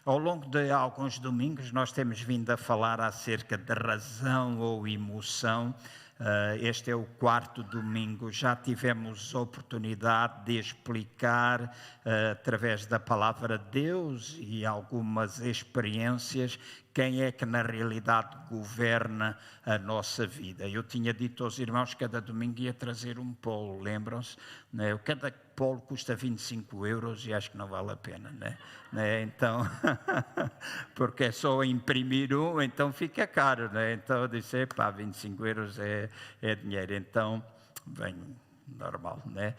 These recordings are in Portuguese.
Ao longo de alguns domingos nós temos vindo a falar acerca de razão ou emoção. Este é o 4º domingo. Já tivemos oportunidade de explicar, através da palavra de Deus e algumas experiências, quem é que na realidade governa a nossa vida. Eu tinha dito aos irmãos que cada domingo ia trazer um polo, lembram-se? Cada polo custa 25 euros e acho que não vale a pena, né? Então, porque é só imprimir um, então fica caro, né? Então eu disse, 25 euros é dinheiro, então, bem, normal, né?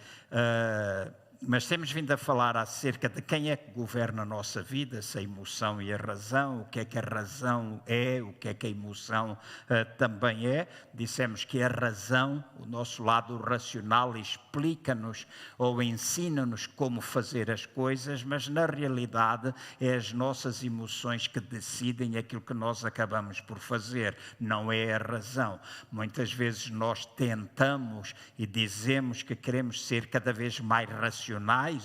Mas temos vindo a falar acerca de quem é que governa a nossa vida, se a emoção e a razão, o que é que a razão é, o que é que a emoção também é. Dissemos que a razão, o nosso lado racional, explica-nos ou ensina-nos como fazer as coisas, mas na realidade é as nossas emoções que decidem aquilo que nós acabamos por fazer, não é a razão. Muitas vezes nós tentamos e dizemos que queremos ser cada vez mais racionais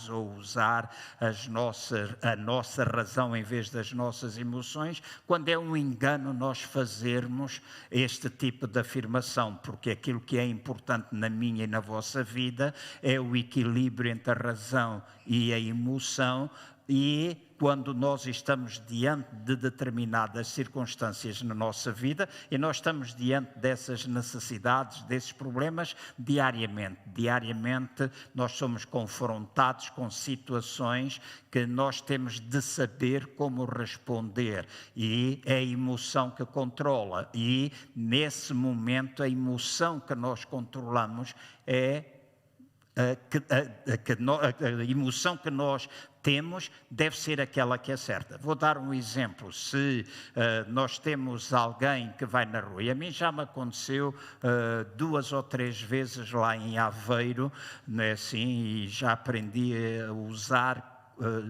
ou usar a nossa razão em vez das nossas emoções, quando é um engano nós fazermos este tipo de afirmação, porque aquilo que é importante na minha e na vossa vida é o equilíbrio entre a razão e a emoção. E quando nós estamos diante de determinadas circunstâncias na nossa vida, e nós estamos diante dessas necessidades, desses problemas, diariamente nós somos confrontados com situações que nós temos de saber como responder, e é a emoção que controla, e nesse momento a emoção que nós controlamos é a emoção que nós temos deve ser aquela que é certa. Vou dar um exemplo. Se nós temos alguém que vai na rua, e a mim já me aconteceu 2 ou 3 vezes lá em Aveiro, né, assim, e já aprendi a usar.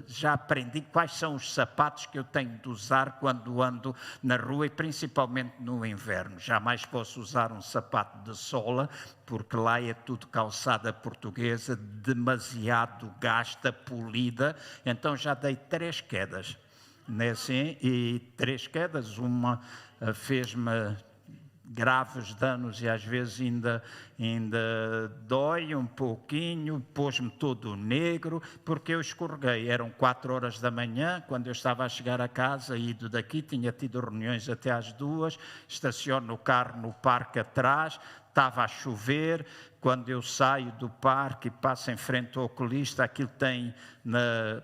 Já aprendi quais são os sapatos que eu tenho de usar quando ando na rua, e principalmente no inverno. Jamais posso usar um sapato de sola, porque lá é tudo calçada portuguesa, demasiado gasta, polida. Então já dei 3 quedas, né, assim, e 3 quedas, uma fez-me graves danos e às vezes ainda dói um pouquinho, pôs-me todo negro, porque eu escorreguei. Eram 4 horas da manhã, quando eu estava a chegar a casa, ido daqui, tinha tido reuniões até às 2, estaciono o carro no parque atrás, estava a chover. Quando eu saio do parque e passo em frente ao oculista, aquilo tem,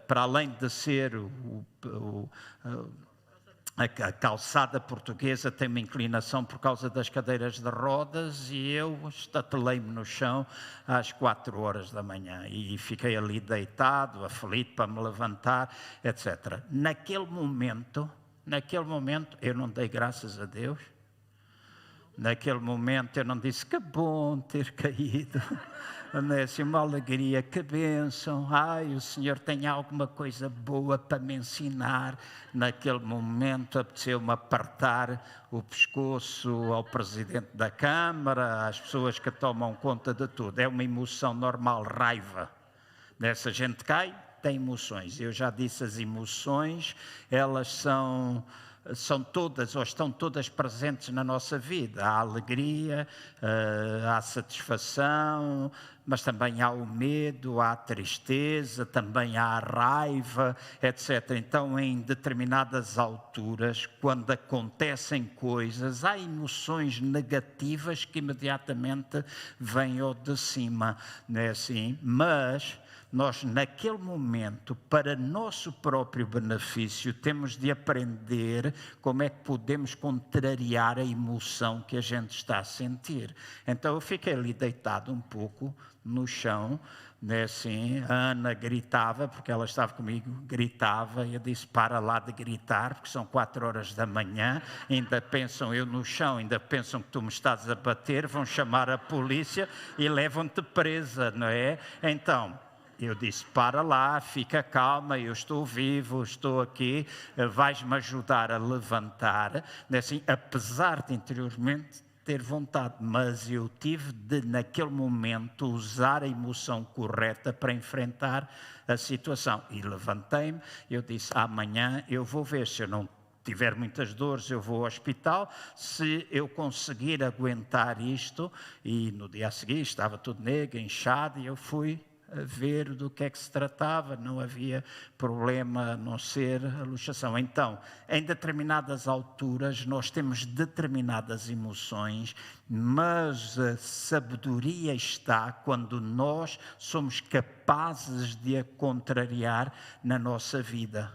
para além de ser a calçada portuguesa, tem uma inclinação por causa das cadeiras de rodas, e eu estatelei-me no chão às 4 horas da manhã e fiquei ali deitado, aflito para me levantar, etc. Naquele momento eu não dei graças a Deus. Naquele momento eu não disse que bom ter caído, assim, uma alegria, que bênção, o Senhor tem alguma coisa boa para me ensinar. Naquele momento apeteceu-me apertar o pescoço ao Presidente da Câmara, às pessoas que tomam conta de tudo. É uma emoção normal, raiva. Essa gente cai, tem emoções. Eu já disse, as emoções, elas são todas, ou estão todas presentes na nossa vida. Há alegria, há satisfação, mas também há o medo, há a tristeza, também há a raiva, etc. Então, em determinadas alturas, quando acontecem coisas, há emoções negativas que imediatamente vêm ao de cima, não é assim? Mas nós, naquele momento, para nosso próprio benefício, temos de aprender como é que podemos contrariar a emoção que a gente está a sentir. Então eu fiquei ali deitado um pouco no chão, né, assim. A Ana gritava, porque ela estava comigo, gritava, e eu disse, para lá de gritar, porque são 4 horas da manhã, ainda pensam eu no chão, ainda pensam que tu me estás a bater, vão chamar a polícia e levam-te presa, não é? Então eu disse, para lá, fica calma, eu estou vivo, estou aqui, vais-me ajudar a levantar. Assim, apesar de interiormente ter vontade, mas eu tive de, naquele momento, usar a emoção correta para enfrentar a situação. E levantei-me, eu disse, amanhã eu vou ver, se eu não tiver muitas dores, eu vou ao hospital, se eu conseguir aguentar isto. E no dia a seguir estava tudo negro, inchado, e eu fui a ver do que é que se tratava, não havia problema a não ser a luxação. Então, em determinadas alturas, nós temos determinadas emoções, mas a sabedoria está quando nós somos capazes de a contrariar na nossa vida.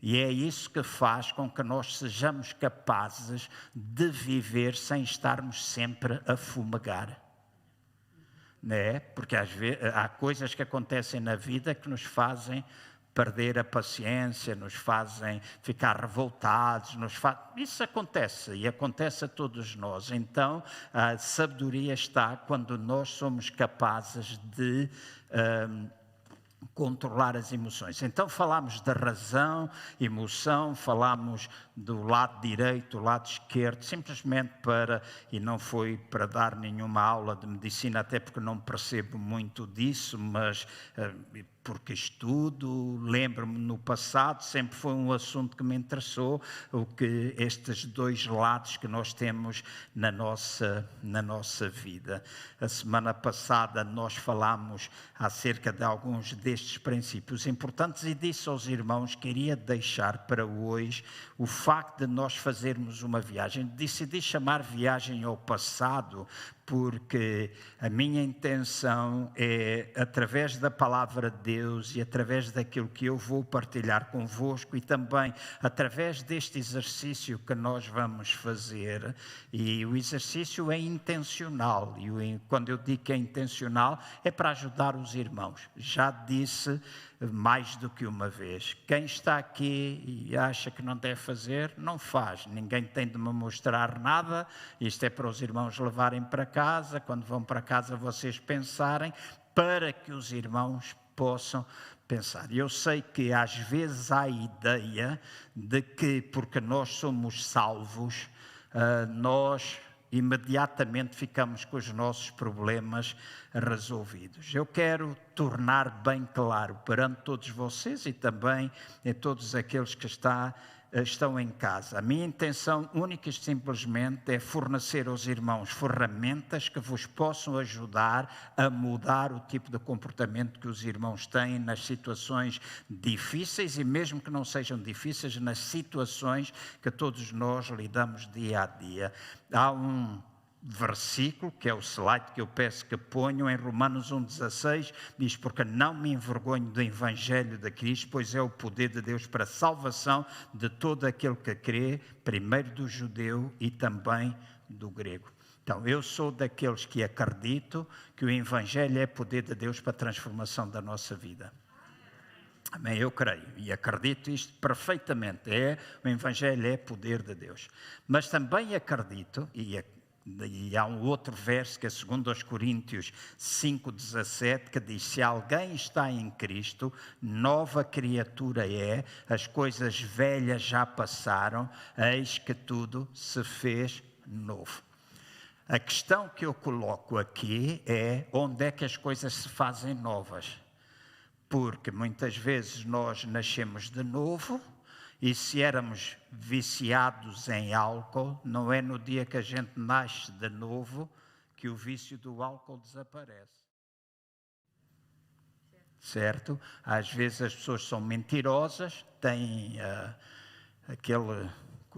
E é isso que faz com que nós sejamos capazes de viver sem estarmos sempre a fumegar. Né? Porque às vezes há coisas que acontecem na vida que nos fazem perder a paciência, nos fazem ficar revoltados, isso acontece e acontece a todos nós. Então a sabedoria está quando nós somos capazes de controlar as emoções. Então falámos da razão, emoção, falámos do lado direito, do lado esquerdo, simplesmente e não foi para dar nenhuma aula de medicina, até porque não percebo muito disso, mas porque estudo, lembro-me no passado, sempre foi um assunto que me interessou, o que estes dois lados que nós temos na nossa vida. A semana passada nós falámos acerca de alguns destes princípios importantes e disse aos irmãos que iria deixar para hoje o facto de nós fazermos uma viagem. Decidi chamar viagem ao passado porque a minha intenção é, através da palavra de Deus e através daquilo que eu vou partilhar convosco e também através deste exercício que nós vamos fazer, e o exercício é intencional, e quando eu digo que é intencional, é para ajudar os irmãos. Já disse mais do que uma vez, quem está aqui e acha que não deve fazer, não faz. Ninguém tem de me mostrar nada, isto é para os irmãos levarem para casa, quando vão para casa vocês pensarem, para que os irmãos possam pensar. Eu sei que às vezes há a ideia de que porque nós somos salvos, nós imediatamente ficamos com os nossos problemas resolvidos. Eu quero tornar bem claro perante todos vocês e também em todos aqueles que estão em casa. A minha intenção única e simplesmente é fornecer aos irmãos ferramentas que vos possam ajudar a mudar o tipo de comportamento que os irmãos têm nas situações difíceis e mesmo que não sejam difíceis, nas situações que todos nós lidamos dia a dia. Há um versículo, que é o slide que eu peço que ponham, em Romanos 1,16, diz, porque não me envergonho do Evangelho de Cristo, pois é o poder de Deus para a salvação de todo aquele que crê, primeiro do judeu e também do grego. Então, eu sou daqueles que acredito que o Evangelho é poder de Deus para a transformação da nossa vida. Amém, eu creio e acredito isto perfeitamente, o Evangelho é poder de Deus. Mas também acredito, e há um outro verso que é 2 Coríntios 5,17 que diz, se alguém está em Cristo, nova criatura é, as coisas velhas já passaram, eis que tudo se fez novo. A questão que eu coloco aqui é onde é que as coisas se fazem novas, porque muitas vezes nós nascemos de novo. E se éramos viciados em álcool, não é no dia que a gente nasce de novo que o vício do álcool desaparece. Certo? Às vezes as pessoas são mentirosas, têm aquele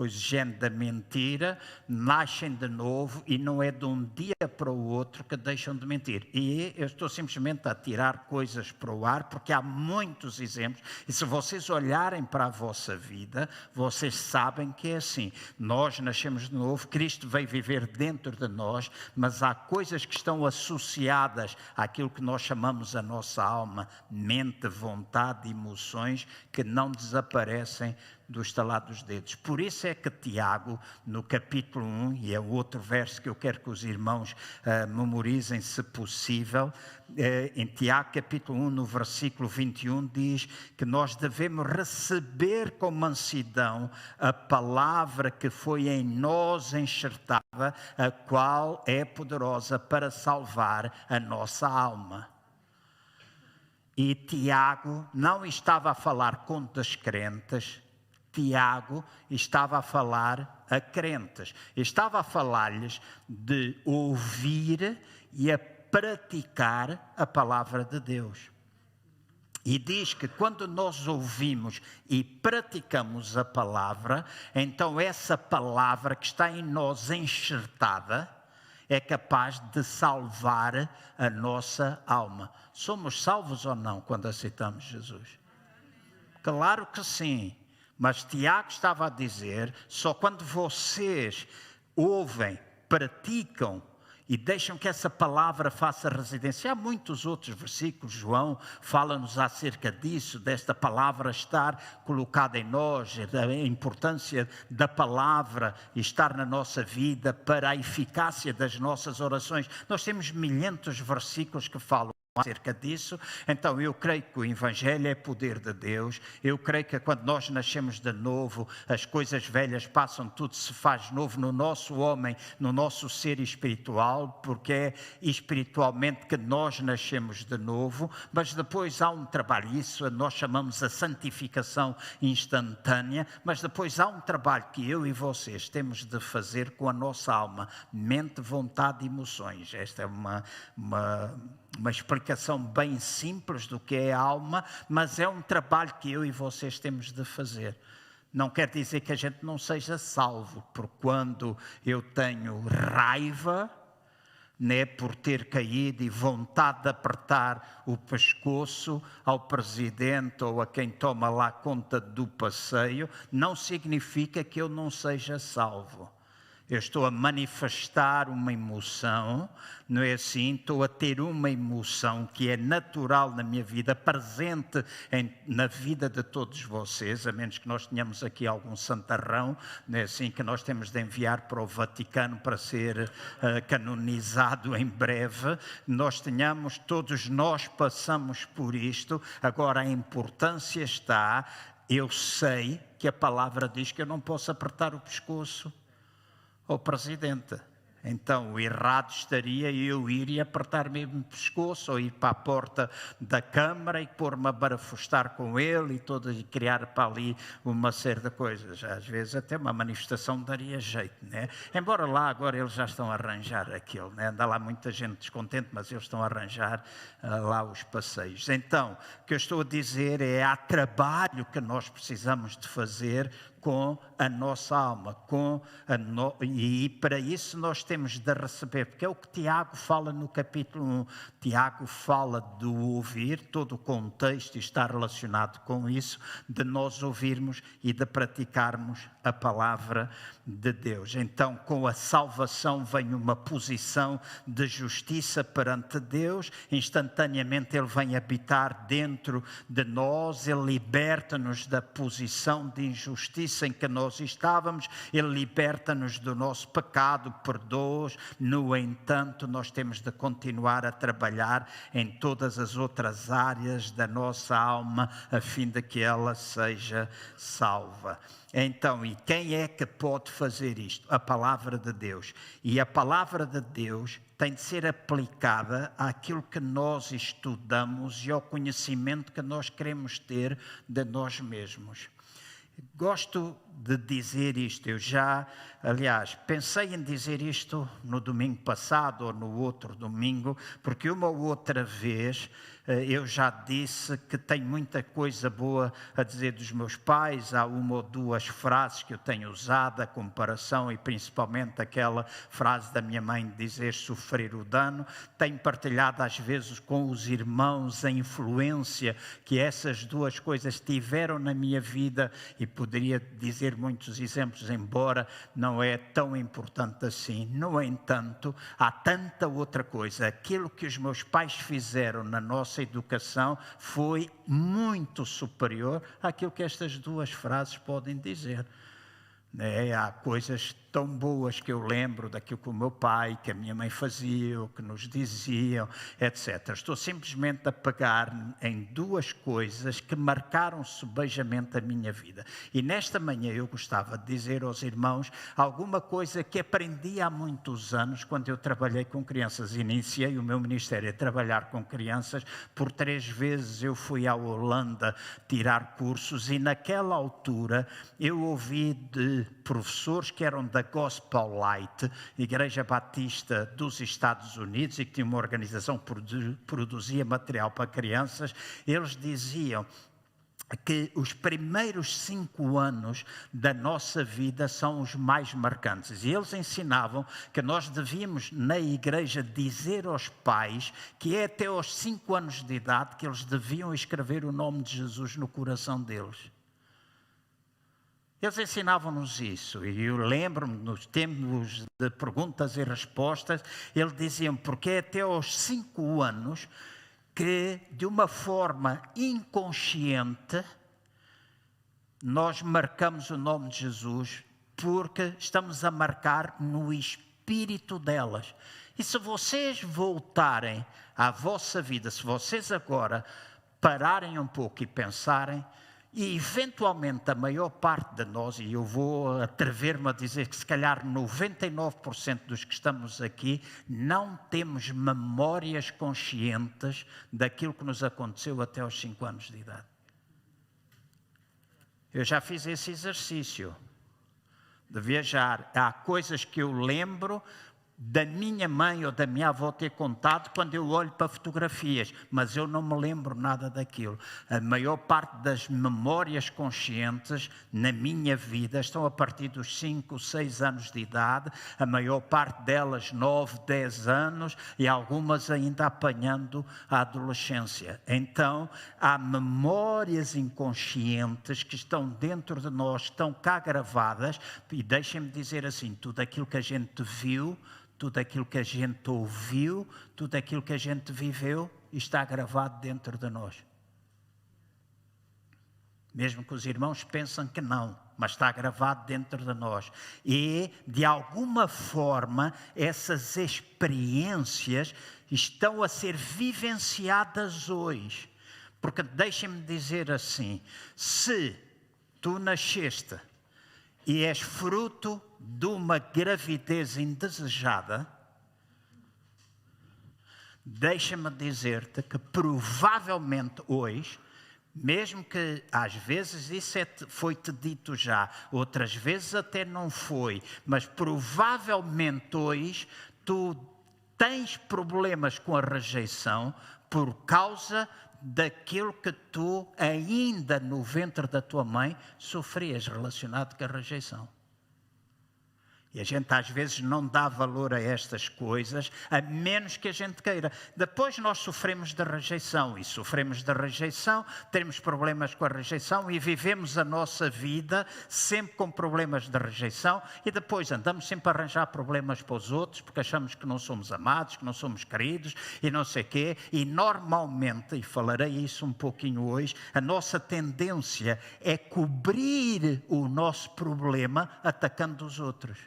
género da mentira, nascem de novo e não é de um dia para o outro que deixam de mentir. E eu estou simplesmente a tirar coisas para o ar, porque há muitos exemplos, e se vocês olharem para a vossa vida, vocês sabem que é assim. Nós nascemos de novo, Cristo veio viver dentro de nós, mas há coisas que estão associadas àquilo que nós chamamos a nossa alma, mente, vontade, emoções, que não desaparecem do estalar dos dedos. Por isso é que Tiago, no capítulo 1, e é outro verso que eu quero que os irmãos memorizem, se possível, em Tiago, capítulo 1, no versículo 21, diz que nós devemos receber com mansidão a palavra que foi em nós enxertada, a qual é poderosa para salvar a nossa alma. E Tiago não estava a falar com descrentes, Tiago estava a falar a crentes. Estava a falar-lhes de ouvir e a praticar a palavra de Deus. E diz que quando nós ouvimos e praticamos a palavra, então essa palavra que está em nós enxertada é capaz de salvar a nossa alma. Somos salvos ou não quando aceitamos Jesus? Claro que sim. Mas Tiago estava a dizer, só quando vocês ouvem, praticam e deixam que essa palavra faça residência. Há muitos outros versículos, João fala-nos acerca disso, desta palavra estar colocada em nós, da importância da palavra estar na nossa vida para a eficácia das nossas orações. Nós temos milhentos versículos que falam acerca disso. Então eu creio que o Evangelho é poder de Deus. Eu creio que quando nós nascemos de novo, as coisas velhas passam, tudo se faz novo no nosso homem, no nosso ser espiritual, porque é espiritualmente que nós nascemos de novo. Mas depois há um trabalho, isso nós chamamos a santificação instantânea, mas depois há um trabalho que eu e vocês temos de fazer com a nossa alma, mente, vontade e emoções. Esta é uma explicação bem simples do que é a alma, mas é um trabalho que eu e vocês temos de fazer. Não quer dizer que a gente não seja salvo, porque quando eu tenho raiva, né, por ter caído e vontade de apertar o pescoço ao presidente ou a quem toma lá conta do passeio, não significa que eu não seja salvo. Eu estou a manifestar uma emoção, não é assim? Estou a ter uma emoção que é natural na minha vida, presente na vida de todos vocês, a menos que nós tenhamos aqui algum santarrão, não é assim? Que nós temos de enviar para o Vaticano para ser canonizado em breve. Todos nós passamos por isto. Agora a importância está, eu sei que a palavra diz que eu não posso apertar o pescoço ao presidente. Então, o errado estaria eu ir e apertar mesmo o pescoço, ou ir para a porta da Câmara e pôr-me a barafustar com ele e criar para ali uma série de coisas. Às vezes até uma manifestação daria jeito, né? Embora lá agora eles já estão a arranjar aquilo, né? Anda lá muita gente descontente, mas eles estão a arranjar lá os passeios. Então, o que eu estou a dizer é, há trabalho que nós precisamos de fazer com a nossa alma, e para isso nós temos de receber, porque é o que Tiago fala no capítulo 1. Tiago fala do ouvir, todo o contexto está relacionado com isso, de nós ouvirmos e de praticarmos a palavra de Deus. Então, com a salvação vem uma posição de justiça perante Deus, instantaneamente Ele vem habitar dentro de nós, Ele liberta-nos da posição de injustiça em que nós estávamos, Ele liberta-nos do nosso pecado, perdoa-nos. No entanto, nós temos de continuar a trabalhar em todas as outras áreas da nossa alma, a fim de que ela seja salva. Então, e quem é que pode fazer isto? A palavra de Deus. E a palavra de Deus tem de ser aplicada àquilo que nós estudamos e ao conhecimento que nós queremos ter de nós mesmos. Gosto de dizer isto, aliás, pensei em dizer isto no domingo passado ou no outro domingo, porque uma ou outra vez eu já disse que tenho muita coisa boa a dizer dos meus pais. Há uma ou duas frases que eu tenho usado, a comparação e principalmente aquela frase da minha mãe de dizer sofrer o dano. Tenho partilhado às vezes com os irmãos a influência que essas duas coisas tiveram na minha vida e poderia dizer dizer muitos exemplos, embora não é tão importante assim. No entanto, há tanta outra coisa. Aquilo que os meus pais fizeram na nossa educação foi muito superior àquilo que estas duas frases podem dizer. Há coisas tão boas que eu lembro daquilo que o meu pai, que a minha mãe faziam, que nos diziam, etc. Estou simplesmente a pegar em duas coisas que marcaram subejamente a minha vida. E nesta manhã eu gostava de dizer aos irmãos alguma coisa que aprendi há muitos anos quando eu trabalhei com crianças. Iniciei o meu ministério a trabalhar com crianças. Por 3 vezes eu fui à Holanda tirar cursos e naquela altura eu ouvi de professores que eram da Gospel Light, Igreja Batista dos Estados Unidos, e que tinha uma organização que produzia material para crianças. Eles diziam que os primeiros 5 anos da nossa vida são os mais marcantes. E eles ensinavam que nós devíamos, na igreja, dizer aos pais que é até aos 5 anos de idade que eles deviam escrever o nome de Jesus no coração deles. Eles ensinavam-nos isso, e eu lembro-me, nos tempos de perguntas e respostas, eles diziam, porque é até aos 5 anos que, de uma forma inconsciente, nós marcamos o nome de Jesus, porque estamos a marcar no espírito delas. E se vocês voltarem à vossa vida, se vocês agora pararem um pouco e pensarem, e eventualmente a maior parte de nós, e eu vou atrever-me a dizer que se calhar 99% dos que estamos aqui, não temos memórias conscientes daquilo que nos aconteceu até aos 5 anos de idade. Eu já fiz esse exercício de viajar. Há coisas que eu lembro da minha mãe ou da minha avó ter contado quando eu olho para fotografias, mas eu não me lembro nada daquilo. A maior parte das memórias conscientes na minha vida estão a partir dos 5, 6 anos de idade, a maior parte delas 9, 10 anos e algumas ainda apanhando a adolescência. Então, há memórias inconscientes que estão dentro de nós, estão cá gravadas, e deixem-me dizer assim, tudo aquilo que a gente viu, tudo aquilo que a gente ouviu, tudo aquilo que a gente viveu, está gravado dentro de nós. Mesmo que os irmãos pensam que não, mas está gravado dentro de nós. E, de alguma forma, essas experiências estão a ser vivenciadas hoje. Porque deixem-me dizer assim, se tu nasceste e és fruto de uma gravidez indesejada, deixa-me dizer-te que provavelmente hoje, mesmo que às vezes isso foi-te dito já, outras vezes até não foi, mas provavelmente hoje tu tens problemas com a rejeição por causa daquilo que tu, ainda no ventre da tua mãe, sofrias relacionado com a rejeição. E a gente às vezes não dá valor a estas coisas, a menos que a gente queira. Depois nós sofremos de rejeição, e sofremos de rejeição, temos problemas com a rejeição e vivemos a nossa vida sempre com problemas de rejeição, e depois andamos sempre a arranjar problemas para os outros, porque achamos que não somos amados, que não somos queridos, e não sei o quê. E normalmente, e falarei isso um pouquinho hoje, a nossa tendência é cobrir o nosso problema atacando os outros.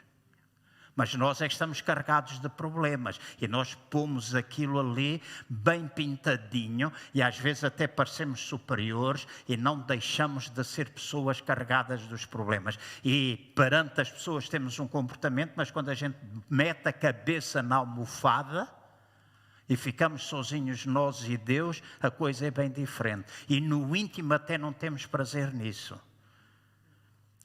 Mas nós é que estamos carregados de problemas e nós pomos aquilo ali bem pintadinho e às vezes até parecemos superiores e não deixamos de ser pessoas carregadas dos problemas. E perante as pessoas temos um comportamento, mas quando a gente mete a cabeça na almofada e ficamos sozinhos nós e Deus, a coisa é bem diferente. E no íntimo até não temos prazer nisso.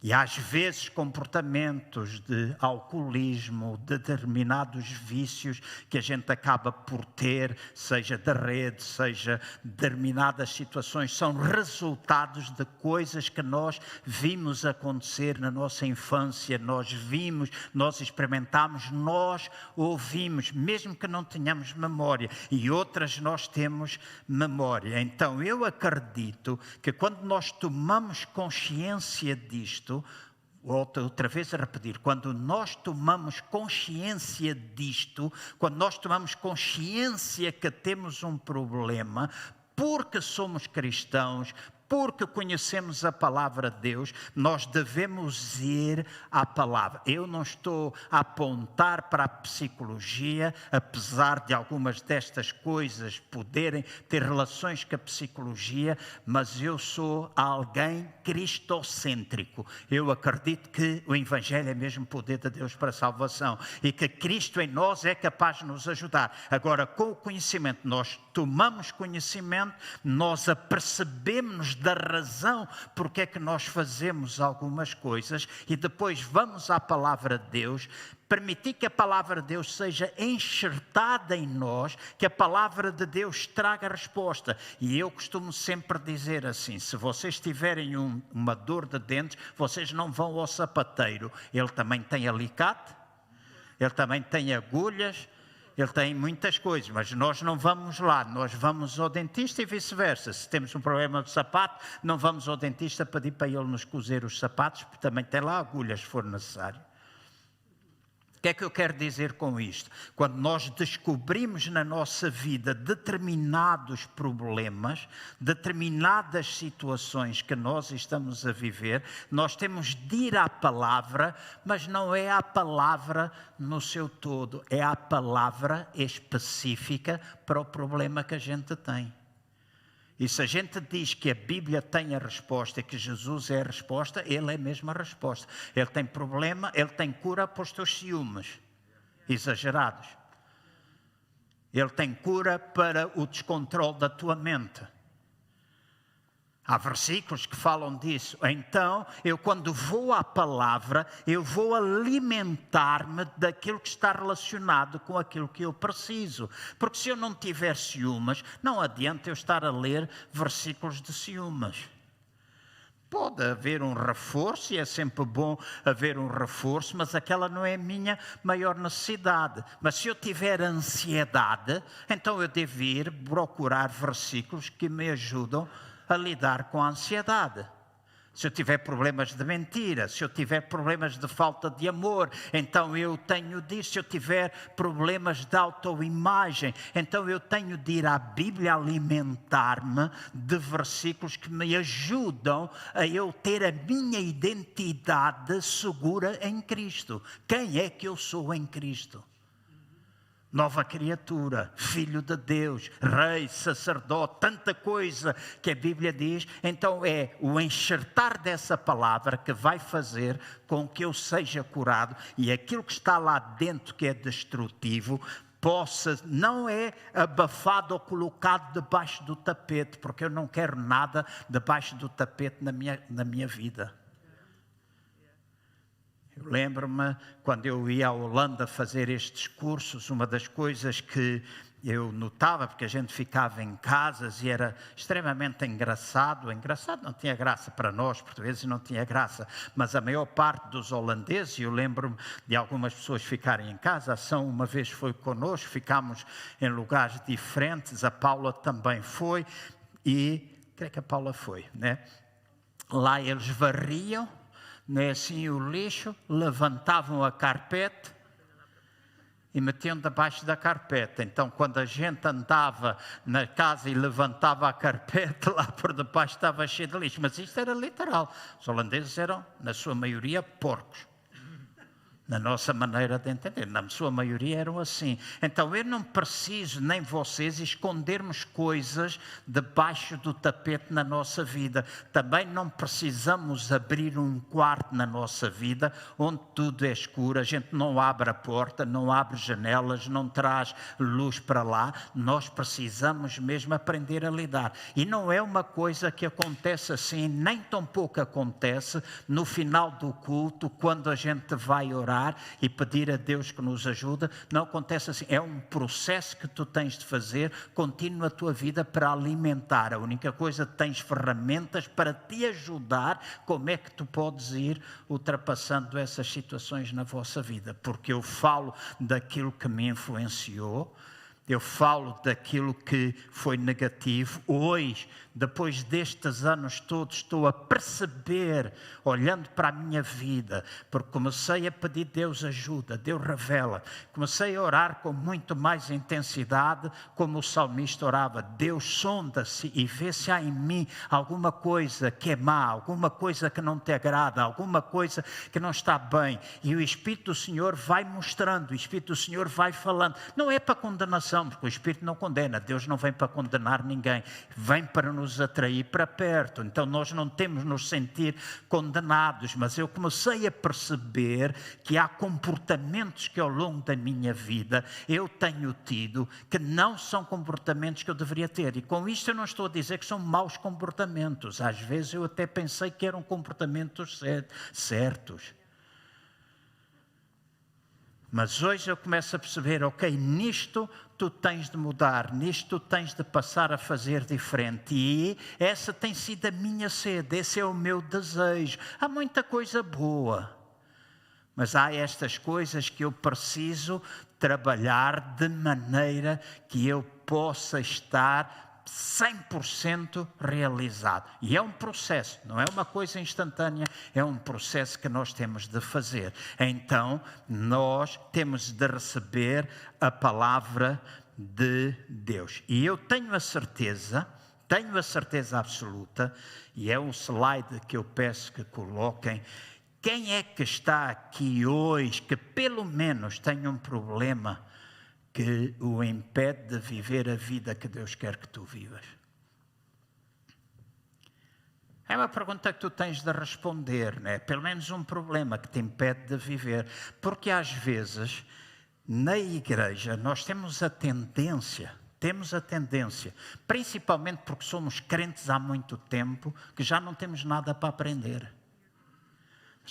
E às vezes comportamentos de alcoolismo, de determinados vícios que a gente acaba por ter, seja da rede, seja determinadas situações, são resultados de coisas que nós vimos acontecer na nossa infância, nós vimos, nós experimentámos, nós ouvimos, mesmo que não tenhamos memória. E outras nós temos memória. Então eu acredito que quando nós tomamos consciência disto, outra vez a repetir, quando nós tomamos consciência disto, quando nós tomamos consciência que temos um problema, porque somos cristãos, porque conhecemos a palavra de Deus, nós devemos ir à palavra. Eu não estou a apontar para a psicologia, apesar de algumas destas coisas poderem ter relações com a psicologia, mas eu sou alguém cristocêntrico. Eu acredito que o Evangelho é mesmo poder de Deus para a salvação e que Cristo em nós é capaz de nos ajudar. Agora, com o conhecimento, nós tomamos conhecimento, nós apercebemos da razão porque é que nós fazemos algumas coisas e depois vamos à palavra de Deus, permitir que a palavra de Deus seja enxertada em nós, que a palavra de Deus traga resposta. E eu costumo sempre dizer assim, se vocês tiverem uma dor de dentes, vocês não vão ao sapateiro. Ele também tem alicate, ele também tem agulhas, ele tem muitas coisas, mas nós não vamos lá, nós vamos ao dentista e vice-versa. Se temos um problema de sapato, não vamos ao dentista pedir para ele nos cozer os sapatos, porque também tem lá agulhas, se for necessário. O que é que eu quero dizer com isto? Quando nós descobrimos na nossa vida determinados problemas, determinadas situações que nós estamos a viver, nós temos de ir à palavra, mas não é a palavra no seu todo, é a palavra específica para o problema que a gente tem. E se a gente diz que a Bíblia tem a resposta e que Jesus é a resposta, Ele é mesmo a resposta. Ele tem problema, Ele tem cura para os teus ciúmes exagerados. Ele tem cura para o descontrole da tua mente. Há versículos que falam disso. Então, eu quando vou à palavra, eu vou alimentar-me daquilo que está relacionado com aquilo que eu preciso. Porque se eu não tiver ciúmes, não adianta eu estar a ler versículos de ciúmes. Pode haver um reforço, e é sempre bom haver um reforço, mas aquela não é a minha maior necessidade. Mas se eu tiver ansiedade, então eu devo ir procurar versículos que me ajudam a lidar com a ansiedade. Se eu tiver problemas de mentira, se eu tiver problemas de falta de amor, então eu tenho disso. Se eu tiver problemas de autoimagem, então eu tenho de ir à Bíblia alimentar-me de versículos que me ajudam a eu ter a minha identidade segura em Cristo. Quem é que eu sou em Cristo? Nova criatura, filho de Deus, rei, sacerdote, tanta coisa que a Bíblia diz. Então é o enxertar dessa palavra que vai fazer com que eu seja curado e aquilo que está lá dentro que é destrutivo possa, não é abafado ou colocado debaixo do tapete, porque eu não quero nada debaixo do tapete na minha vida. Eu lembro-me, quando eu ia à Holanda fazer estes cursos, uma das coisas que eu notava, porque a gente ficava em casas e era extremamente engraçado não tinha graça para nós, portugueses não tinha graça, mas a maior parte dos holandeses, eu lembro-me de algumas pessoas ficarem em casa, a ação uma vez foi connosco, ficámos em lugares diferentes, a Paula também foi, e creio que a Paula foi, né? Lá eles varriam, né, assim o lixo, levantavam a carpete e metiam debaixo da carpete. Então, quando a gente andava na casa e levantava a carpete, lá por debaixo estava cheio de lixo. Mas isto era literal. Os holandeses eram, na sua maioria, porcos. Na nossa maneira de entender, na sua maioria eram assim. Então eu não preciso, nem vocês, escondermos coisas debaixo do tapete na nossa vida. Também não precisamos abrir um quarto na nossa vida onde tudo é escuro. A gente não abre a porta, não abre janelas, não traz luz para lá. Nós precisamos mesmo aprender a lidar. E não é uma coisa que acontece assim, nem tão pouco acontece no final do culto, quando a gente vai orar e pedir a Deus que nos ajude. Não acontece assim, é um processo que tu tens de fazer contínuo na tua vida para alimentar. A única coisa, tens ferramentas para te ajudar como é que tu podes ir ultrapassando essas situações na vossa vida, porque eu falo daquilo que me influenciou, eu falo daquilo que foi negativo. Hoje depois destes anos todos, estou a perceber, olhando para a minha vida, porque comecei a pedir Deus ajuda, Deus revela. Comecei a orar com muito mais intensidade, como o salmista orava. Deus sonda-se e vê se há em mim alguma coisa que é má, alguma coisa que não te agrada, alguma coisa que não está bem. E o Espírito do Senhor vai mostrando, o Espírito do Senhor vai falando. Não é para condenação, porque o Espírito não condena. Deus não vem para condenar ninguém, vem para nos atrair para perto. Então nós não temos de nos sentir condenados, mas eu comecei a perceber que há comportamentos que ao longo da minha vida eu tenho tido que não são comportamentos que eu deveria ter. E com isto eu não estou a dizer que são maus comportamentos. Às vezes eu até pensei que eram comportamentos certos. Mas hoje eu começo a perceber, ok, nisto tu tens de mudar, nisto tu tens de passar a fazer diferente. E essa tem sido a minha sede, esse é o meu desejo. Há muita coisa boa, mas há estas coisas que eu preciso trabalhar de maneira que eu possa estar 100% realizado. E é um processo, não é uma coisa instantânea, é um processo que nós temos de fazer. Então, nós temos de receber a palavra de Deus. E eu tenho a certeza absoluta, e é um slide que eu peço que coloquem, quem é que está aqui hoje que pelo menos tem um problema que o impede de viver a vida que Deus quer que tu vivas? É uma pergunta que tu tens de responder, né? Pelo menos um problema que te impede de viver. Porque às vezes, na igreja, nós temos a tendência, principalmente porque somos crentes há muito tempo, que já não temos nada para aprender.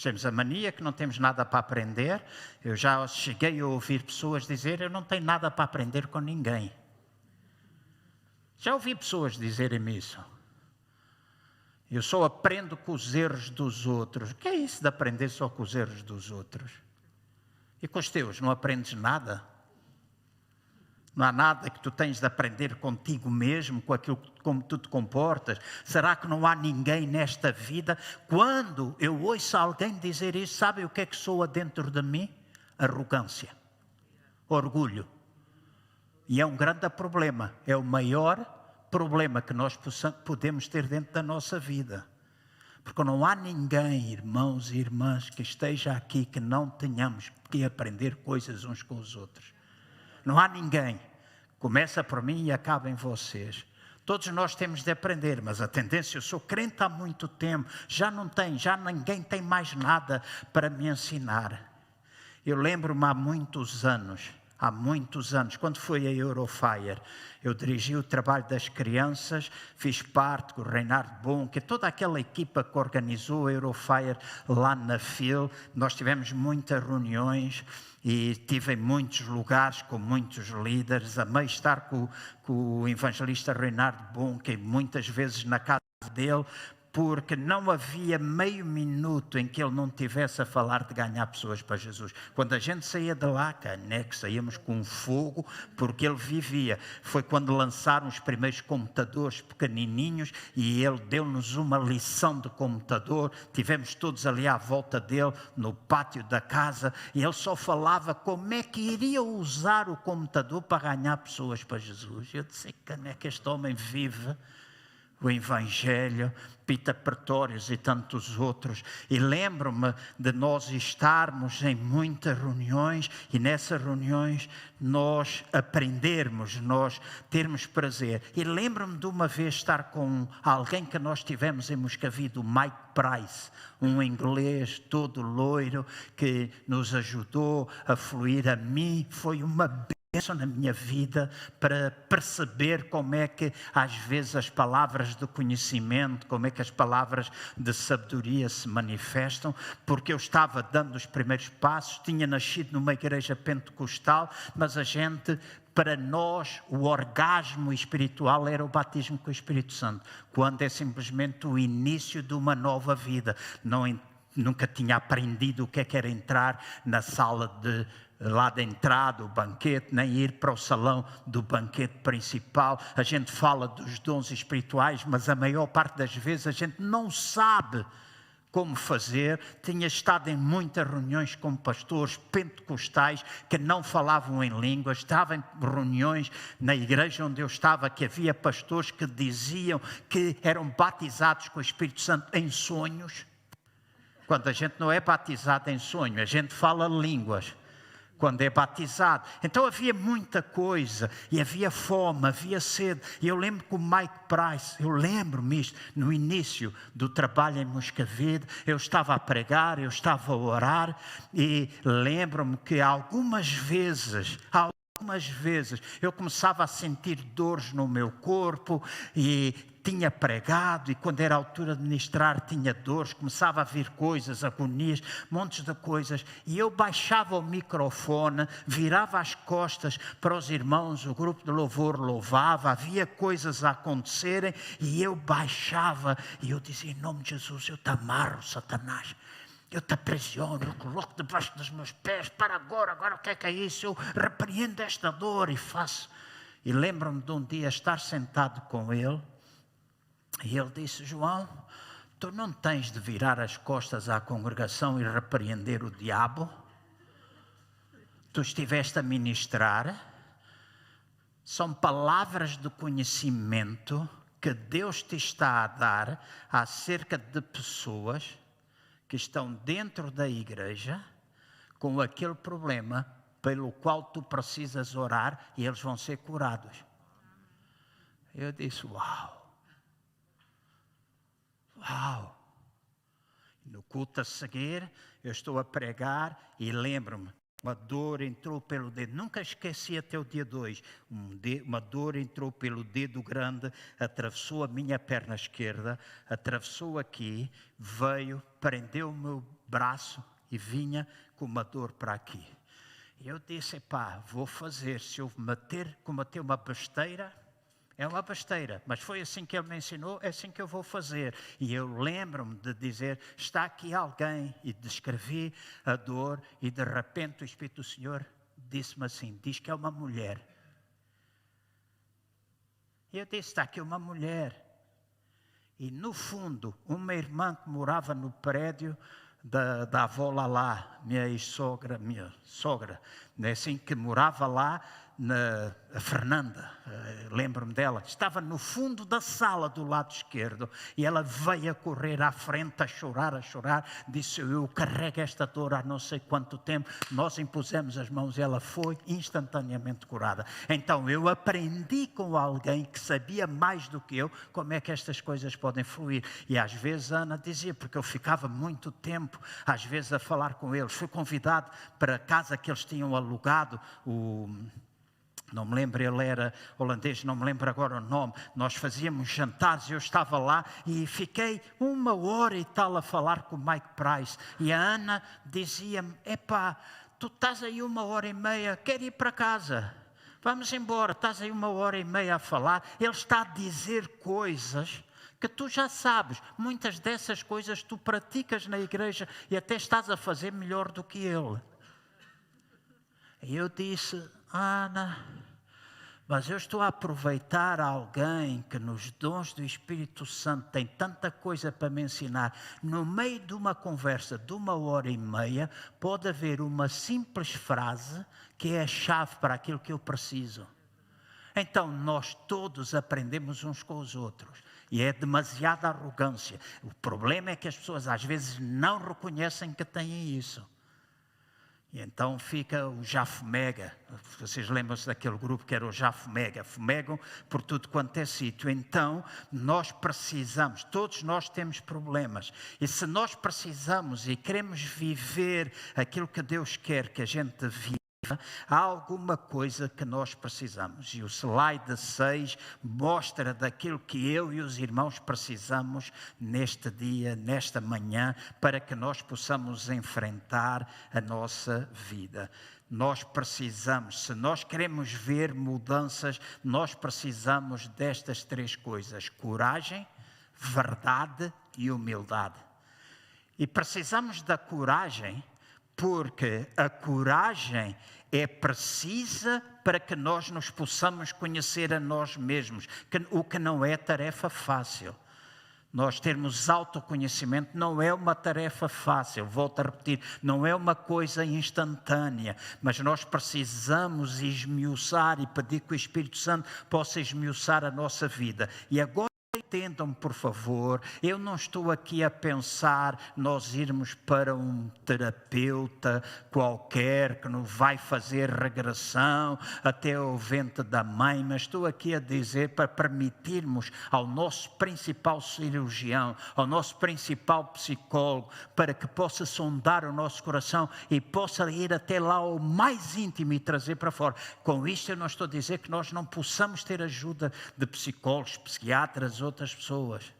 Temos a mania que não temos nada para aprender. Eu já cheguei a ouvir pessoas dizer, eu não tenho nada para aprender com ninguém. Já ouvi pessoas dizerem isso. Eu só aprendo com os erros dos outros. O que é isso de aprender só com os erros dos outros? E com os teus não aprendes nada? Não há nada que tu tens de aprender contigo mesmo, com aquilo como tu te comportas? Será que não há ninguém nesta vida? Quando eu ouço alguém dizer isso, sabe o que é que soa dentro de mim? Arrogância, orgulho. E é um grande problema, é o maior problema que nós podemos ter dentro da nossa vida. Porque não há ninguém, irmãos e irmãs, que esteja aqui que não tenhamos que aprender coisas uns com os outros. Não há ninguém. Começa por mim e acaba em vocês. Todos nós temos de aprender, mas a tendência, eu sou crente há muito tempo, já ninguém tem mais nada para me ensinar. Eu lembro-me há muitos anos, quando foi a Eurofire, eu dirigi o trabalho das crianças, fiz parte com o Reinhard Bonk, toda aquela equipa que organizou a Eurofire lá na FIL. Nós tivemos muitas reuniões e estive em muitos lugares com muitos líderes. Amei estar com o evangelista Reinhard Bonk, muitas vezes na casa dele, porque não havia meio minuto em que ele não tivesse a falar de ganhar pessoas para Jesus. Quando a gente saía de lá, que saíamos com fogo, porque ele vivia. Foi quando lançaram os primeiros computadores pequenininhos e ele deu-nos uma lição de computador. Tivemos todos ali à volta dele, no pátio da casa, e ele só falava como é que iria usar o computador para ganhar pessoas para Jesus. Eu disse, como é que este homem vive o Evangelho? Peter Pretórios e tantos outros. E lembro-me de nós estarmos em muitas reuniões e nessas reuniões nós aprendermos, nós termos prazer. E lembro-me de uma vez estar com alguém que nós tivemos em Moscavide, o Mike Price, um inglês todo loiro que nos ajudou a fluir. A mim foi uma bênção na minha vida para perceber como é que às vezes as palavras de conhecimento, como é que as palavras de sabedoria se manifestam, porque eu estava dando os primeiros passos, tinha nascido numa igreja pentecostal, mas para nós, o orgasmo espiritual era o batismo com o Espírito Santo, quando é simplesmente o início de uma nova vida. nunca tinha aprendido o que era entrar na sala lá de entrada, o banquete, nem ir para o salão do banquete principal. A gente fala dos dons espirituais, mas a maior parte das vezes a gente não sabe como fazer. Tinha estado em muitas reuniões com pastores pentecostais que não falavam em línguas. Estava em reuniões na igreja onde eu estava que havia pastores que diziam que eram batizados com o Espírito Santo em sonhos. Quando a gente não é batizado em sonho, a gente fala línguas quando é batizado. Então havia muita coisa, e havia fome, havia sede. E eu lembro que o Mike Price, eu lembro-me isto, no início do trabalho em Moscavide, eu estava a pregar, eu estava a orar, e lembro-me que algumas vezes eu começava a sentir dores no meu corpo e tinha pregado, e quando era a altura de ministrar tinha dores, começava a vir coisas, agonias, montes de coisas, e eu baixava o microfone, virava as costas para os irmãos, o grupo de louvor louvava, havia coisas a acontecerem, e eu baixava, e eu dizia, em nome de Jesus, eu te amarro, Satanás. Eu te aprisiono, eu coloco debaixo dos meus pés, para agora o que é isso? Eu repreendo esta dor e faço. E lembro-me de um dia estar sentado com ele, e ele disse, João, tu não tens de virar as costas à congregação e repreender o diabo? Tu estiveste a ministrar, são palavras de conhecimento que Deus te está a dar acerca de pessoas que estão dentro da igreja com aquele problema pelo qual tu precisas orar e eles vão ser curados. Eu disse, uau! No culto a seguir, eu estou a pregar e lembro-me, uma dor entrou pelo dedo, nunca esqueci até o dia 2, uma dor entrou pelo dedo grande, atravessou a minha perna esquerda, atravessou aqui, veio, prendeu o meu braço e vinha com uma dor para aqui. E eu disse, vou fazer, se eu cometer uma besteira, é uma besteira, mas foi assim que ele me ensinou, é assim que eu vou fazer. E eu lembro-me de dizer, está aqui alguém, e descrevi a dor, e de repente o Espírito do Senhor disse-me assim, diz que é uma mulher. E eu disse, está aqui uma mulher. E no fundo, uma irmã que morava no prédio da avó Lalá, minha sogra, assim, que morava lá, a Fernanda, lembro-me dela, estava no fundo da sala do lado esquerdo e ela veio a correr à frente a chorar, disse, eu carrego esta dor há não sei quanto tempo, nós impusemos as mãos e ela foi instantaneamente curada. Então eu aprendi com alguém que sabia mais do que eu como é que estas coisas podem fluir. E às vezes a Ana dizia, porque eu ficava muito tempo às vezes a falar com eles, fui convidado para a casa que eles tinham alugado, não me lembro, ele era holandês, não me lembro agora o nome. Nós fazíamos jantares, eu estava lá e fiquei 1h e tal a falar com o Mike Price. E a Ana dizia-me, tu estás aí 1h30, quero ir para casa. Vamos embora, estás aí 1h30 a falar. Ele está a dizer coisas que tu já sabes. Muitas dessas coisas tu praticas na igreja e até estás a fazer melhor do que ele. E eu disse, Ana, mas eu estou a aproveitar alguém que nos dons do Espírito Santo tem tanta coisa para me ensinar. No meio de uma conversa de 1h30, pode haver uma simples frase que é a chave para aquilo que eu preciso. Então nós todos aprendemos uns com os outros. E é demasiada arrogância. O problema é que as pessoas às vezes não reconhecem que têm isso. E então fica o já fumega. Vocês lembram-se daquele grupo que era o já fumega? Fumegam por tudo quanto é sítio. Então, nós precisamos, todos nós temos problemas. E se nós precisamos e queremos viver aquilo que Deus quer que a gente viva, há alguma coisa que nós precisamos. E o slide 6 mostra daquilo que eu e os irmãos precisamos neste dia, nesta manhã, para que nós possamos enfrentar a nossa vida. Nós precisamos, se nós queremos ver mudanças, nós precisamos destas 3 coisas: coragem, verdade e humildade. E precisamos da coragem, porque a coragem é precisa para que nós nos possamos conhecer a nós mesmos, o que não é tarefa fácil. Nós termos autoconhecimento não é uma tarefa fácil, volto a repetir, não é uma coisa instantânea, mas nós precisamos esmiuçar e pedir que o Espírito Santo possa esmiuçar a nossa vida. E agora, entendam, por favor, eu não estou aqui a pensar nós irmos para um terapeuta qualquer que nos vai fazer regressão até o ventre da mãe, mas estou aqui a dizer para permitirmos ao nosso principal cirurgião, ao nosso principal psicólogo, para que possa sondar o nosso coração e possa ir até lá ao mais íntimo e trazer para fora. Com isto eu não estou a dizer que nós não possamos ter ajuda de psicólogos, psiquiatras, outras pessoas.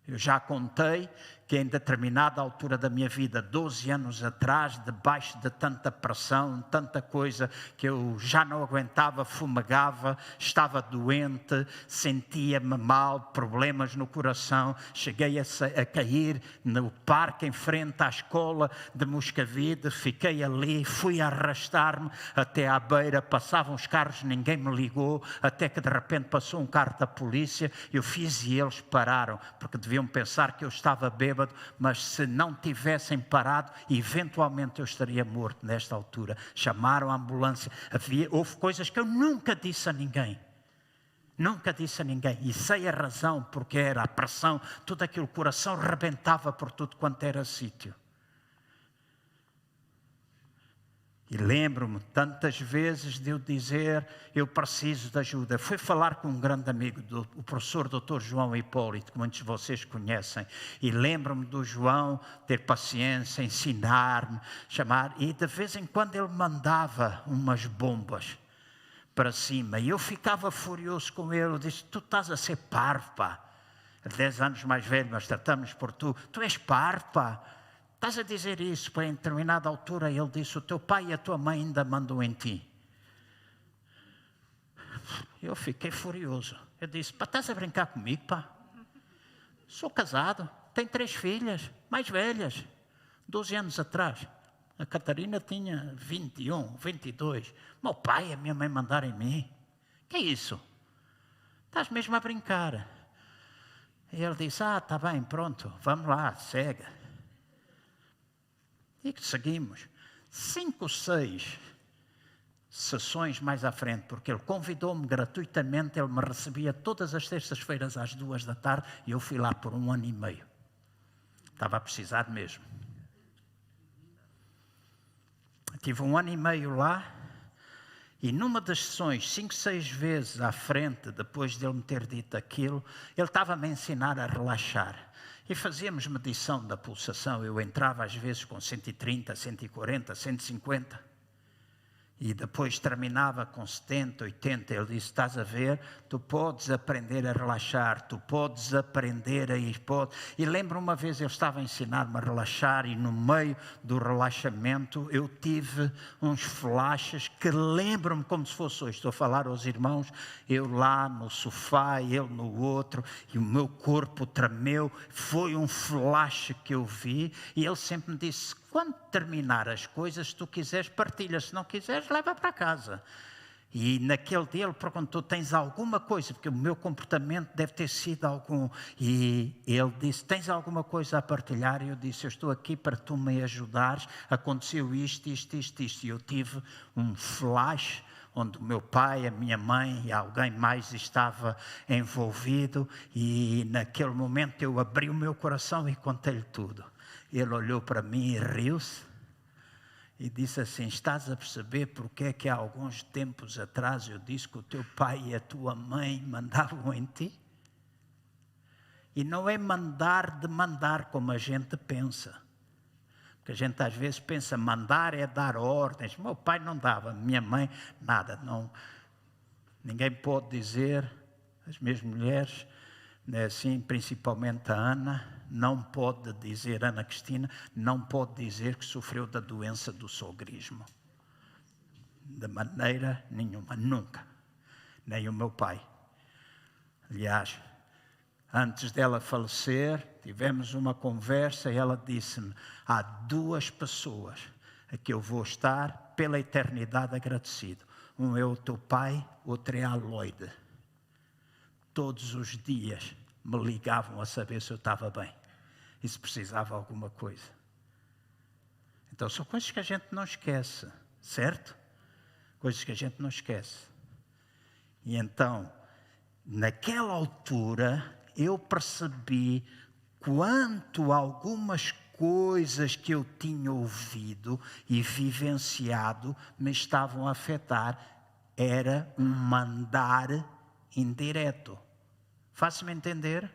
Eu já contei que em determinada altura da minha vida, 12 anos atrás, debaixo de tanta pressão, tanta coisa que eu já não aguentava, fumegava, estava doente, sentia-me mal, problemas no coração, cheguei a cair no parque em frente à escola de Moscavide, fiquei ali, fui arrastar-me até à beira, passavam os carros, ninguém me ligou, até que de repente passou um carro da polícia, eu fiz e eles pararam, porque deviam pensar que eu estava bêbado, mas se não tivessem parado, eventualmente eu estaria morto nesta altura. Chamaram a ambulância, houve coisas que eu nunca disse a ninguém. Nunca disse a ninguém, e sei a razão, porque era a pressão, tudo aquilo, o coração rebentava por tudo quanto era sítio. E lembro-me tantas vezes de eu dizer, eu preciso de ajuda. Fui falar com um grande amigo, o professor Dr. João Hipólito, que muitos de vocês conhecem. E lembro-me do João ter paciência, ensinar-me, chamar. E de vez em quando ele mandava umas bombas para cima. E eu ficava furioso com ele. Eu disse, tu estás a ser parvo, pá. 10 anos mais velho, mas tratamos por tu. Tu és parvo, pá. Estás a dizer isso, para em determinada altura ele disse, o teu pai e a tua mãe ainda mandam em ti. Eu fiquei furioso. Eu disse, pá, estás a brincar comigo, pá? Sou casado, tenho 3 filhas, mais velhas, 12 anos atrás. A Catarina tinha 21, 22. Meu pai e a minha mãe mandaram em mim. Que é isso? Estás mesmo a brincar. E ele disse, está bem, pronto, vamos lá, segue. E seguimos 5 ou 6 sessões mais à frente, porque ele convidou-me gratuitamente, ele me recebia todas as terças-feiras às 2 da tarde e eu fui lá por 1 ano e meio. Estava a precisar mesmo. Tive 1 ano e meio lá e numa das sessões, 5, 6 vezes à frente, depois de ele me ter dito aquilo, ele estava-me a ensinar a relaxar. E fazíamos medição da pulsação, eu entrava às vezes com 130, 140, 150. E depois terminava com 70, 80. Ele disse, estás a ver, tu podes aprender a relaxar, tu podes aprender a ir. E lembro uma vez, eu estava a ensinar-me a relaxar e no meio do relaxamento eu tive uns flashes que lembro-me como se fosse hoje. Estou a falar aos irmãos, eu lá no sofá, ele no outro, e o meu corpo tremeu. Foi um flash que eu vi e ele sempre me disse, quando terminar as coisas, se tu quiseres, partilha. Se não quiseres, leva para casa. E naquele dia ele perguntou, tens alguma coisa? Porque o meu comportamento deve ter sido algum. E ele disse, tens alguma coisa a partilhar? E eu disse, eu estou aqui para tu me ajudares. Aconteceu isto. E eu tive um flash onde o meu pai, a minha mãe e alguém mais estava envolvido. E naquele momento eu abri o meu coração e contei-lhe tudo. Ele olhou para mim e riu-se e disse assim, estás a perceber porque é que há alguns tempos atrás eu disse que o teu pai e a tua mãe mandavam em ti? E não é mandar de mandar como a gente pensa. Porque a gente às vezes pensa, mandar é dar ordens. Meu pai não dava, minha mãe nada. Não. Ninguém pode dizer, as minhas mulheres, né, assim, principalmente a Ana, não pode dizer, Ana Cristina, não pode dizer que sofreu da doença do sogrismo. De maneira nenhuma, nunca. Nem o meu pai. Aliás, Antes dela falecer, tivemos uma conversa e ela disse-me: há 2 pessoas a que eu vou estar pela eternidade agradecido. Um é o teu pai, outro é a Lloyd. Todos os dias me ligavam a saber se eu estava bem e se precisava de alguma coisa. Então são coisas que a gente não esquece, certo? Coisas que a gente não esquece. E então, naquela altura, eu percebi quanto algumas coisas que eu tinha ouvido e vivenciado me estavam a afetar. Era um mandar indireto. Faço-me entender?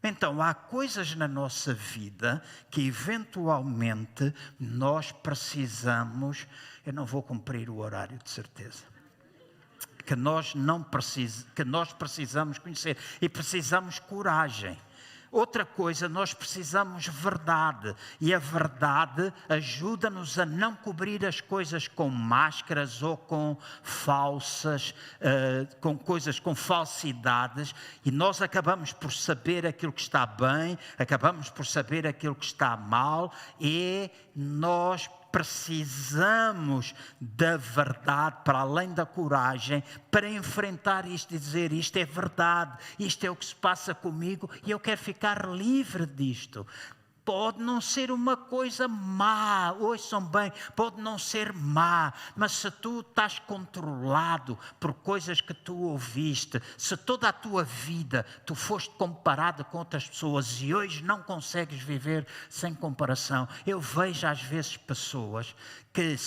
Então, há coisas na nossa vida que eventualmente nós precisamos. Eu não vou cumprir o horário, de certeza. Que nós precisamos conhecer e precisamos coragem. Outra coisa, nós precisamos verdade, e a verdade ajuda-nos a não cobrir as coisas com máscaras ou com falsas, com coisas, com falsidades, e nós acabamos por saber aquilo que está bem, acabamos por saber aquilo que está mal, e nós precisamos da verdade, para além da coragem, para enfrentar isto e dizer: isto é verdade, isto é o que se passa comigo e eu quero ficar livre disto. Pode não ser uma coisa má, ouçam bem, pode não ser má, mas se tu estás controlado por coisas que tu ouviste, se toda a tua vida tu foste comparado com outras pessoas e hoje não consegues viver sem comparação. Eu vejo às vezes pessoas que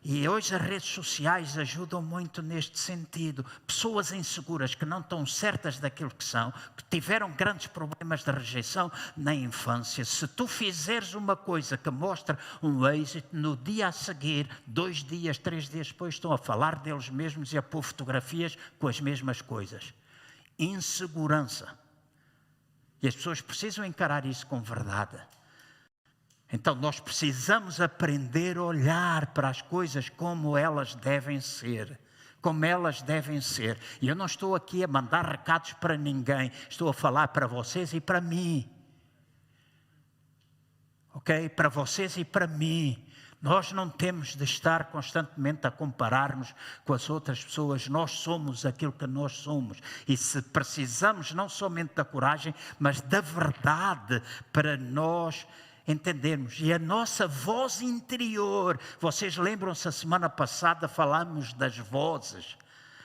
e hoje as redes sociais ajudam muito neste sentido, pessoas inseguras que não estão certas daquilo que são, que tiveram grandes problemas de rejeição na infância. Se tu fizeres uma coisa que mostra um êxito, no dia a seguir, 2 dias, 3 dias depois, estão a falar deles mesmos e a pôr fotografias com as mesmas coisas. Insegurança. E as pessoas precisam encarar isso com verdade. Então nós precisamos aprender a olhar para as coisas como elas devem ser. Como elas devem ser. E eu não estou aqui a mandar recados para ninguém. Estou a falar para vocês e para mim. Ok? Para vocês e para mim. Nós não temos de estar constantemente a comparar-nos com as outras pessoas. Nós somos aquilo que nós somos. E se precisamos não somente da coragem, mas da verdade para nós entendermos. E a nossa voz interior, vocês lembram-se, a semana passada falámos das vozes,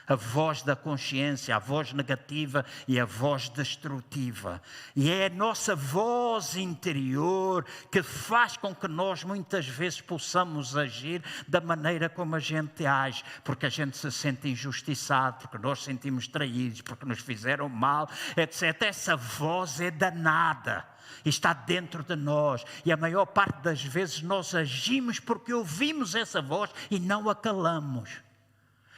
a voz da consciência, a voz negativa e a voz destrutiva. E é a nossa voz interior que faz com que nós muitas vezes possamos agir da maneira como a gente age, porque a gente se sente injustiçado, porque nós sentimos traídos, porque nos fizeram mal, etc. Essa voz é danada. Está dentro de nós, e a maior parte das vezes nós agimos porque ouvimos essa voz e não a calamos.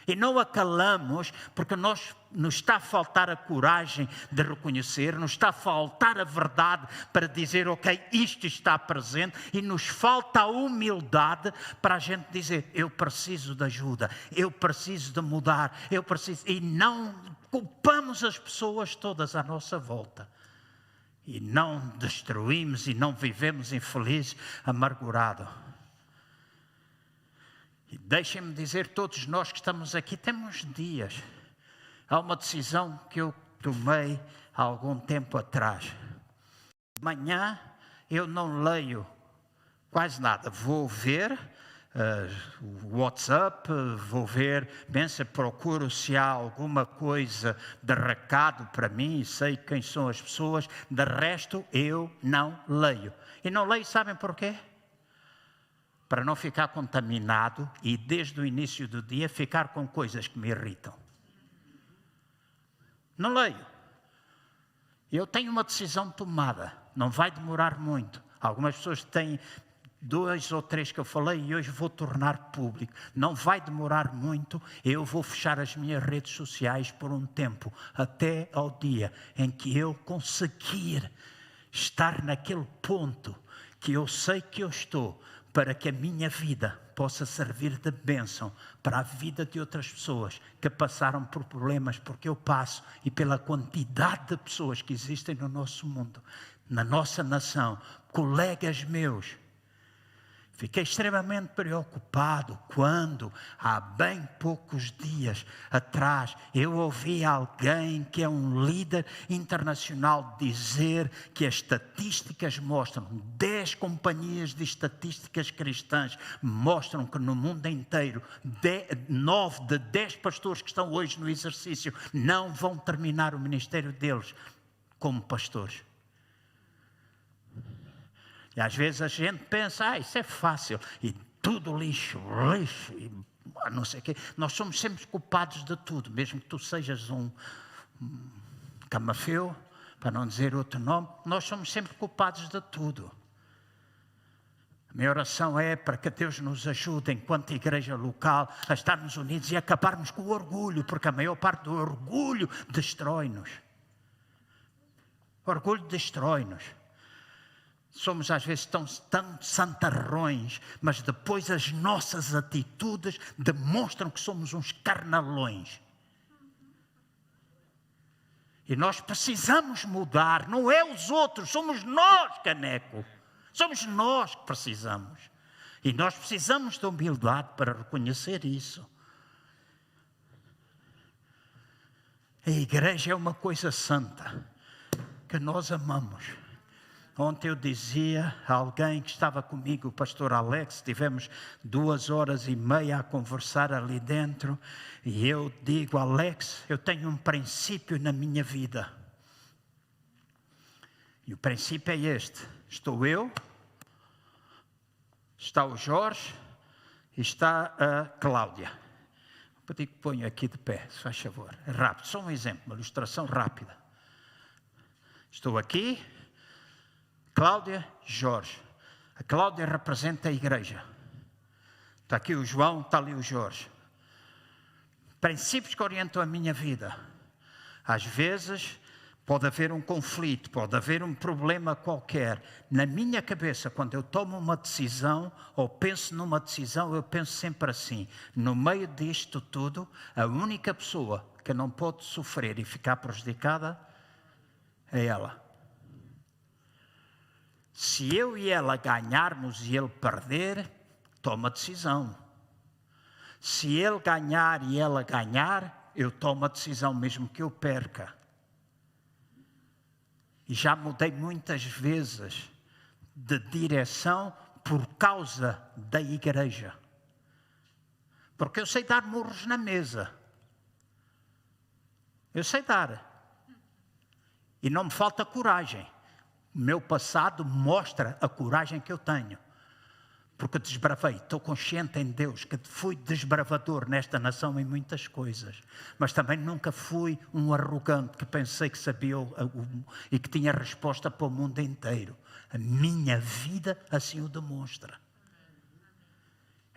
E não a calamos porque nos está a faltar a coragem de reconhecer, nos está a faltar a verdade para dizer: ok, isto está presente, e nos falta a humildade para a gente dizer: eu preciso de ajuda, eu preciso de mudar, e não culpamos as pessoas todas à nossa volta. E não destruímos e não vivemos infeliz, amargurado. E deixem-me dizer, todos nós que estamos aqui temos dias. Há uma decisão que eu tomei há algum tempo atrás. De manhã eu não leio quase nada. Vou ver o WhatsApp, vou ver, procuro se há alguma coisa de recado para mim, sei quem são as pessoas. De resto, eu não leio. E não leio, sabem porquê? Para não ficar contaminado e desde o início do dia ficar com coisas que me irritam. Não leio. Eu tenho uma decisão tomada, não vai demorar muito. Algumas pessoas têm 2 ou 3 que eu falei e hoje vou tornar público. Não vai demorar muito, eu vou fechar as minhas redes sociais por um tempo, até ao dia em que eu conseguir estar naquele ponto que eu sei que eu estou, para que a minha vida possa servir de bênção para a vida de outras pessoas que passaram por problemas, porque eu passo, e pela quantidade de pessoas que existem no nosso mundo, na nossa nação, colegas meus. Fiquei extremamente preocupado quando, há bem poucos dias atrás, eu ouvi alguém que é um líder internacional dizer que as estatísticas mostram, 10 companhias de estatísticas cristãs mostram que no mundo inteiro, 9 de 10 pastores que estão hoje no exercício não vão terminar o ministério deles como pastores. E às vezes a gente pensa, isso é fácil, e tudo lixo, e não sei o quê. Nós somos sempre culpados de tudo, mesmo que tu sejas um camafeu, para não dizer outro nome, nós somos sempre culpados de tudo. A minha oração é para que Deus nos ajude, enquanto igreja local, a estarmos unidos e acabarmos com o orgulho, porque a maior parte do orgulho destrói-nos. O orgulho destrói-nos. Somos às vezes tão santarrões, mas depois as nossas atitudes demonstram que somos uns carnalões. E nós precisamos mudar, não é os outros, somos nós, caneco. Somos nós que precisamos. E nós precisamos de humildade para reconhecer isso. A igreja é uma coisa santa, que nós amamos. Ontem eu dizia a alguém que estava comigo, o pastor Alex, tivemos 2h30 a conversar ali dentro, e eu digo, Alex, eu tenho um princípio na minha vida. E o princípio é este: estou eu, está o Jorge e está a Cláudia. Vou pedir que ponha aqui de pé, se faz favor. É rápido, só um exemplo, uma ilustração rápida. Estou aqui, Cláudia, Jorge. A Cláudia representa a igreja. Está aqui o João, está ali o Jorge. Princípios que orientam a minha vida. Às vezes pode haver um conflito, pode haver um problema qualquer. Na minha cabeça, quando eu tomo uma decisão ou penso numa decisão, eu penso sempre assim: no meio disto tudo, a única pessoa que não pode sofrer e ficar prejudicada é ela. Se eu e ela ganharmos e ele perder, toma decisão. Se ele ganhar e ela ganhar, eu tomo a decisão mesmo que eu perca. E já mudei muitas vezes de direção por causa da igreja. Porque eu sei dar murros na mesa. Eu sei dar. E não me falta coragem. O meu passado mostra a coragem que eu tenho. Porque desbravei, estou consciente em Deus que fui desbravador nesta nação em muitas coisas. Mas também nunca fui um arrogante que pensei que sabia e que tinha resposta para o mundo inteiro. A minha vida assim o demonstra.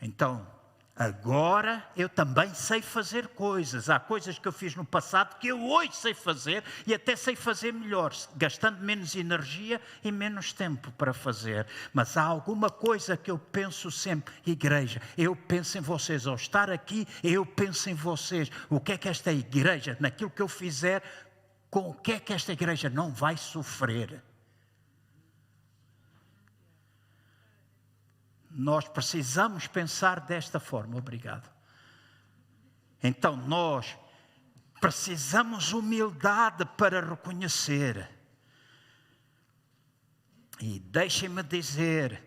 Então, agora eu também sei fazer coisas. Há coisas que eu fiz no passado que eu hoje sei fazer e até sei fazer melhor, gastando menos energia e menos tempo para fazer. Mas há alguma coisa que eu penso sempre: igreja, eu penso em vocês. Ao estar aqui, eu penso em vocês. O que é que esta igreja, naquilo que eu fizer, com o que é que esta igreja não vai sofrer? Nós precisamos pensar desta forma. Obrigado. Então nós precisamos humildade para reconhecer. E deixem-me dizer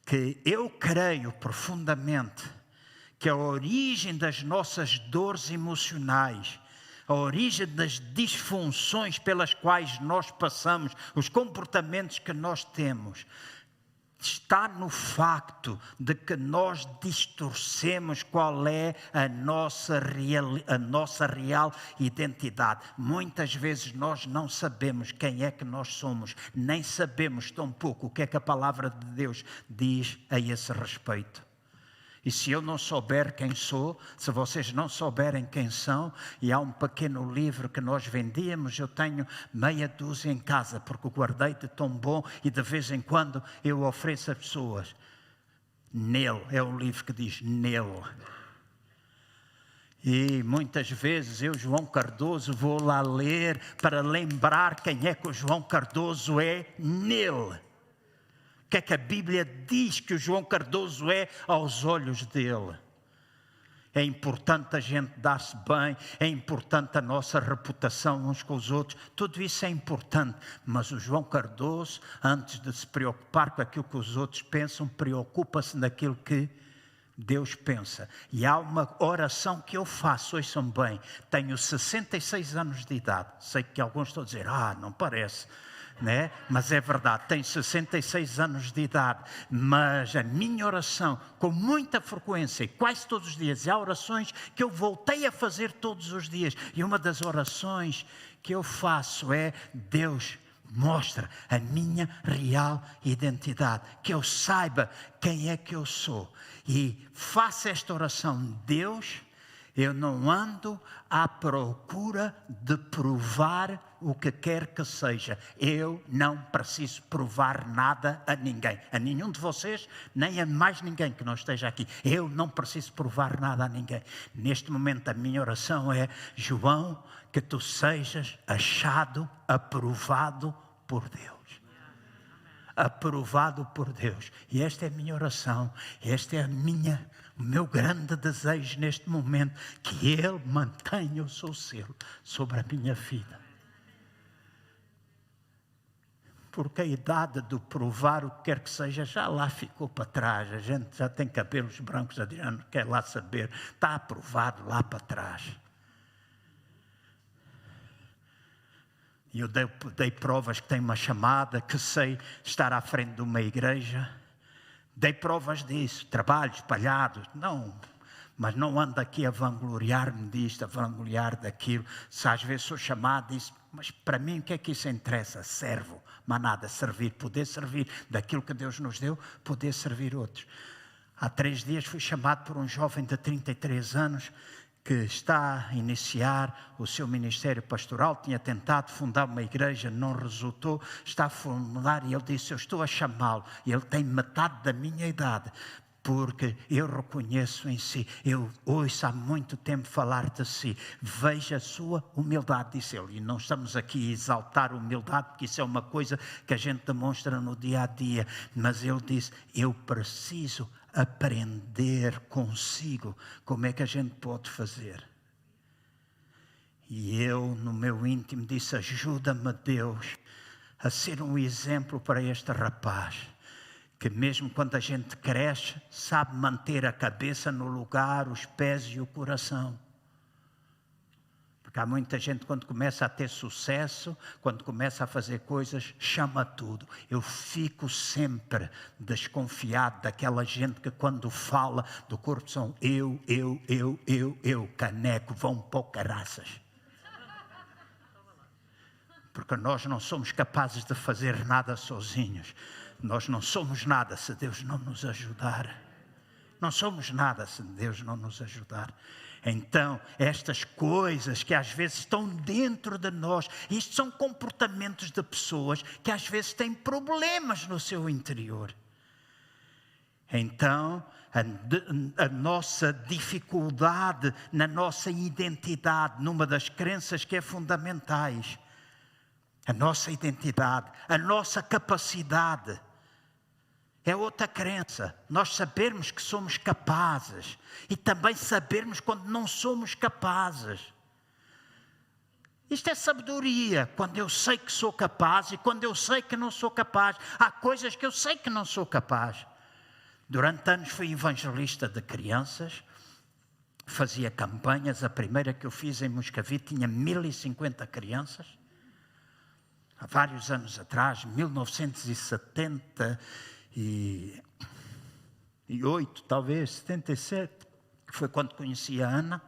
que eu creio profundamente que a origem das nossas dores emocionais, a origem das disfunções pelas quais nós passamos, os comportamentos que nós temos, está no facto de que nós distorcemos qual é a nossa real identidade. Muitas vezes nós não sabemos quem é que nós somos, nem sabemos tão pouco o que é que a palavra de Deus diz a esse respeito. E se eu não souber quem sou, se vocês não souberem quem são, e há um pequeno livro que nós vendíamos, eu tenho meia dúzia em casa, porque o guardei de tão bom e de vez em quando eu ofereço a pessoas. Nele, é um livro que diz nele. E muitas vezes eu, João Cardoso, vou lá ler para lembrar quem é que o João Cardoso é nele. O que é que a Bíblia diz que o João Cardoso é aos olhos dele. É importante a gente dar-se bem, é importante a nossa reputação uns com os outros, tudo isso é importante, mas o João Cardoso, antes de se preocupar com aquilo que os outros pensam, preocupa-se naquilo que Deus pensa. E há uma oração que eu faço, ouçam bem, tenho 66 anos de idade, sei que alguns estão a dizer, não parece, né? Mas é verdade, tenho 66 anos de idade, mas a minha oração, com muita frequência, e quase todos os dias, há orações que eu voltei a fazer todos os dias, e uma das orações que eu faço é, Deus, mostra a minha real identidade, que eu saiba quem é que eu sou, e faço esta oração, Deus, eu não ando à procura de provar o que quer que seja. Eu não preciso provar nada a ninguém. A nenhum de vocês, nem a mais ninguém que não esteja aqui. Eu não preciso provar nada a ninguém. Neste momento a minha oração é, João, que tu sejas achado, aprovado por Deus. Aprovado por Deus. E esta é a minha oração. Esta é o meu grande desejo neste momento, que Ele mantenha o seu selo sobre a minha vida. Porque a idade de provar o que quer que seja já lá ficou para trás. A gente já tem cabelos brancos, a dizer, não quer lá saber. Está aprovado lá para trás. E eu dei provas que tenho uma chamada, que sei estar à frente de uma igreja. Dei provas disso, trabalho espalhado, não, mas não ando aqui a vangloriar-me disto, a vangloriar daquilo. Se às vezes sou chamado disso, mas para mim o que é que isso interessa? Servo, mas nada, servir, poder servir daquilo que Deus nos deu, poder servir outros. Há 3 dias fui chamado por um jovem de 33 anos, que está a iniciar o seu ministério pastoral, tinha tentado fundar uma igreja, não resultou, está a fundar, e ele disse, eu estou a chamá-lo, e ele tem metade da minha idade, porque eu reconheço em si, eu ouço há muito tempo falar de si, veja a sua humildade, disse ele, e não estamos aqui a exaltar humildade, porque isso é uma coisa que a gente demonstra no dia a dia, mas ele disse, eu preciso aprender consigo como é que a gente pode fazer. E eu, no meu íntimo, disse, ajuda-me, Deus, a ser um exemplo para este rapaz, que mesmo quando a gente cresce, sabe manter a cabeça no lugar, os pés e o coração. Porque há muita gente, quando começa a ter sucesso, quando começa a fazer coisas, chama tudo. Eu fico sempre desconfiado daquela gente que quando fala do corpo são eu, caneco, vão para o caraças. Porque nós não somos capazes de fazer nada sozinhos. Nós não somos nada se Deus não nos ajudar. Não somos nada se Deus não nos ajudar. Então, estas coisas que às vezes estão dentro de nós, isto são comportamentos de pessoas que às vezes têm problemas no seu interior. Então, a nossa dificuldade na nossa identidade, numa das crenças que é fundamentais, a nossa identidade, a nossa capacidade, é outra crença. Nós sabermos que somos capazes e também sabermos quando não somos capazes. Isto é sabedoria, quando eu sei que sou capaz e quando eu sei que não sou capaz. Há coisas que eu sei que não sou capaz. Durante anos fui evangelista de crianças, fazia campanhas. A primeira que eu fiz em Moscavide tinha 1050 crianças. Há vários anos atrás, 1978, talvez, 77, que foi quando conheci a Ana,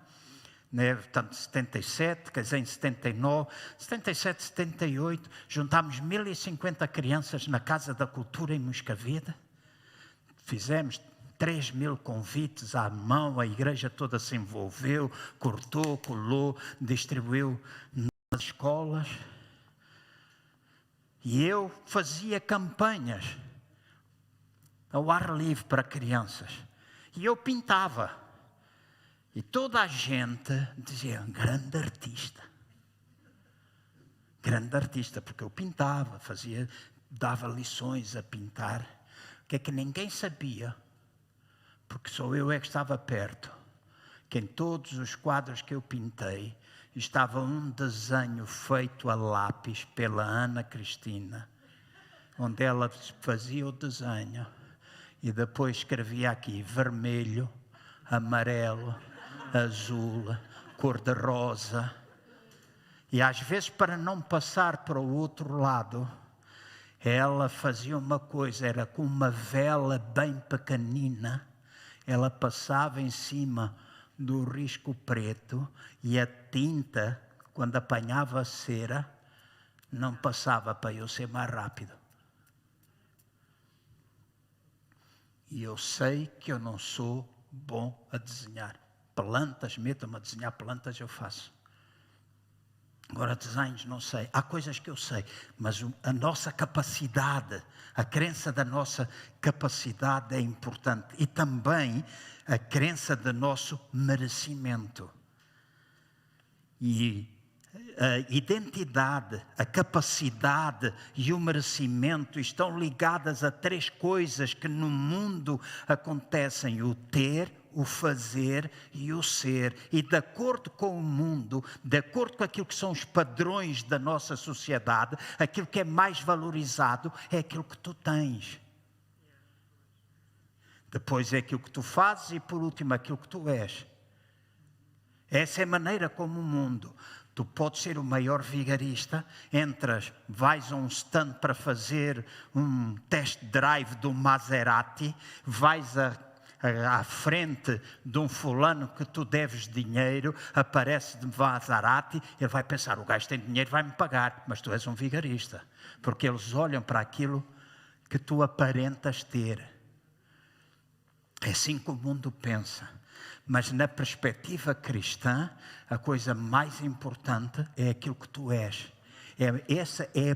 né? Portanto, 77, casei em 79, 77, 78, juntámos 1050 crianças na Casa da Cultura em Moscavide, fizemos 3.000 convites à mão, a igreja toda se envolveu, cortou, colou, distribuiu nas escolas. E eu fazia campanhas. ao ar livre para crianças. E eu pintava. E toda a gente dizia, grande artista. Grande artista, porque eu pintava, dava lições a pintar. O que é que ninguém sabia, porque só eu é que estava perto, que em todos os quadros que eu pintei, estava um desenho feito a lápis pela Ana Cristina, onde ela fazia o desenho e depois escrevia aqui vermelho, amarelo, azul, cor-de-rosa. E às vezes, para não passar para o outro lado, ela fazia uma coisa, era com uma vela bem pequenina, ela passava em cima do risco preto e a tinta, quando apanhava a cera, não passava para eu ser mais rápido. E eu sei que eu não sou bom a desenhar plantas, metam-me a desenhar plantas, eu faço. Agora, desenhos, não sei. Há coisas que eu sei, mas a nossa capacidade, a crença da nossa capacidade é importante. E também a crença do nosso merecimento. E a identidade, a capacidade e o merecimento estão ligadas a 3 coisas que no mundo acontecem: o ter, o fazer e o ser. E de acordo com o mundo, de acordo com aquilo que são os padrões da nossa sociedade, aquilo que é mais valorizado é aquilo que tu tens. Depois é aquilo que tu fazes e, por último, aquilo que tu és. Essa é a maneira como o mundo. Tu podes ser o maior vigarista, entras, vais a um stand para fazer um test drive do Maserati, vais à frente de um fulano que tu deves dinheiro, aparece de Maserati, ele vai pensar, o gajo tem dinheiro, vai-me pagar, mas tu és um vigarista, porque eles olham para aquilo que tu aparentas ter. É assim que o mundo pensa. Mas na perspectiva cristã, a coisa mais importante é aquilo que tu és. Essa é a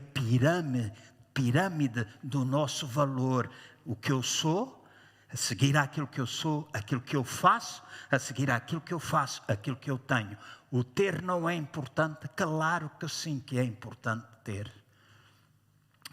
pirâmide do nosso valor. O que eu sou, a seguir àquilo que eu sou, aquilo que eu faço, a seguir àquilo que eu faço, aquilo que eu tenho. O ter não é importante? Claro que sim que é importante ter.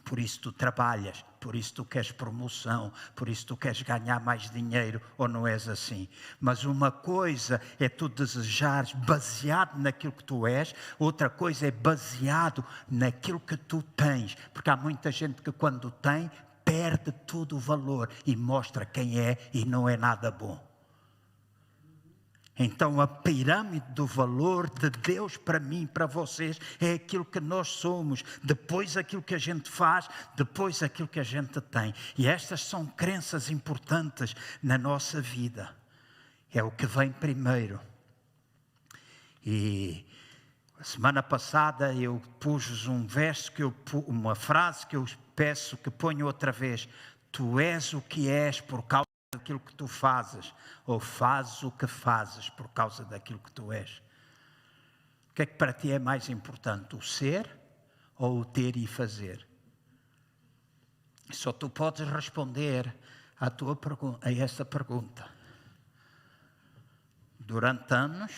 Por isso tu trabalhas, por isso tu queres promoção, por isso tu queres ganhar mais dinheiro, ou não és assim? Mas uma coisa é tu desejares baseado naquilo que tu és, outra coisa é baseado naquilo que tu tens. Porque há muita gente que quando tem, perde todo o valor e mostra quem é e não é nada bom. Então a pirâmide do valor de Deus para mim, para vocês, é aquilo que nós somos, depois aquilo que a gente faz, depois aquilo que a gente tem. E estas são crenças importantes na nossa vida. É o que vem primeiro. E a semana passada eu pus um verso, uma frase que eu peço que ponham outra vez. Tu és o que és por causa daquilo que tu fazes, ou fazes o que fazes por causa daquilo que tu és. O que é que para ti é mais importante, o ser ou o ter e fazer? Só tu podes responder a essa pergunta. Durante anos,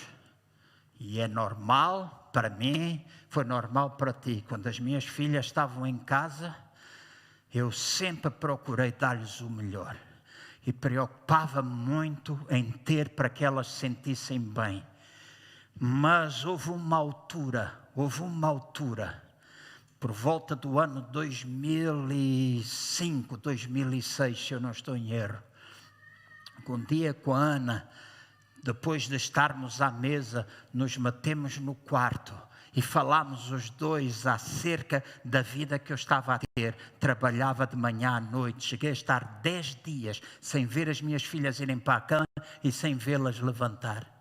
e é normal para mim, foi normal para ti, quando as minhas filhas estavam em casa, eu sempre procurei dar-lhes o melhor. E preocupava-me muito em ter para que elas se sentissem bem. Mas houve uma altura, por volta do ano 2005, 2006, se eu não estou em erro, um dia com a Ana, depois de estarmos à mesa, nos metemos no quarto e falámos os dois acerca da vida que eu estava a ter. Trabalhava de manhã à noite, cheguei a estar 10 dias sem ver as minhas filhas irem para a cama e sem vê-las levantar.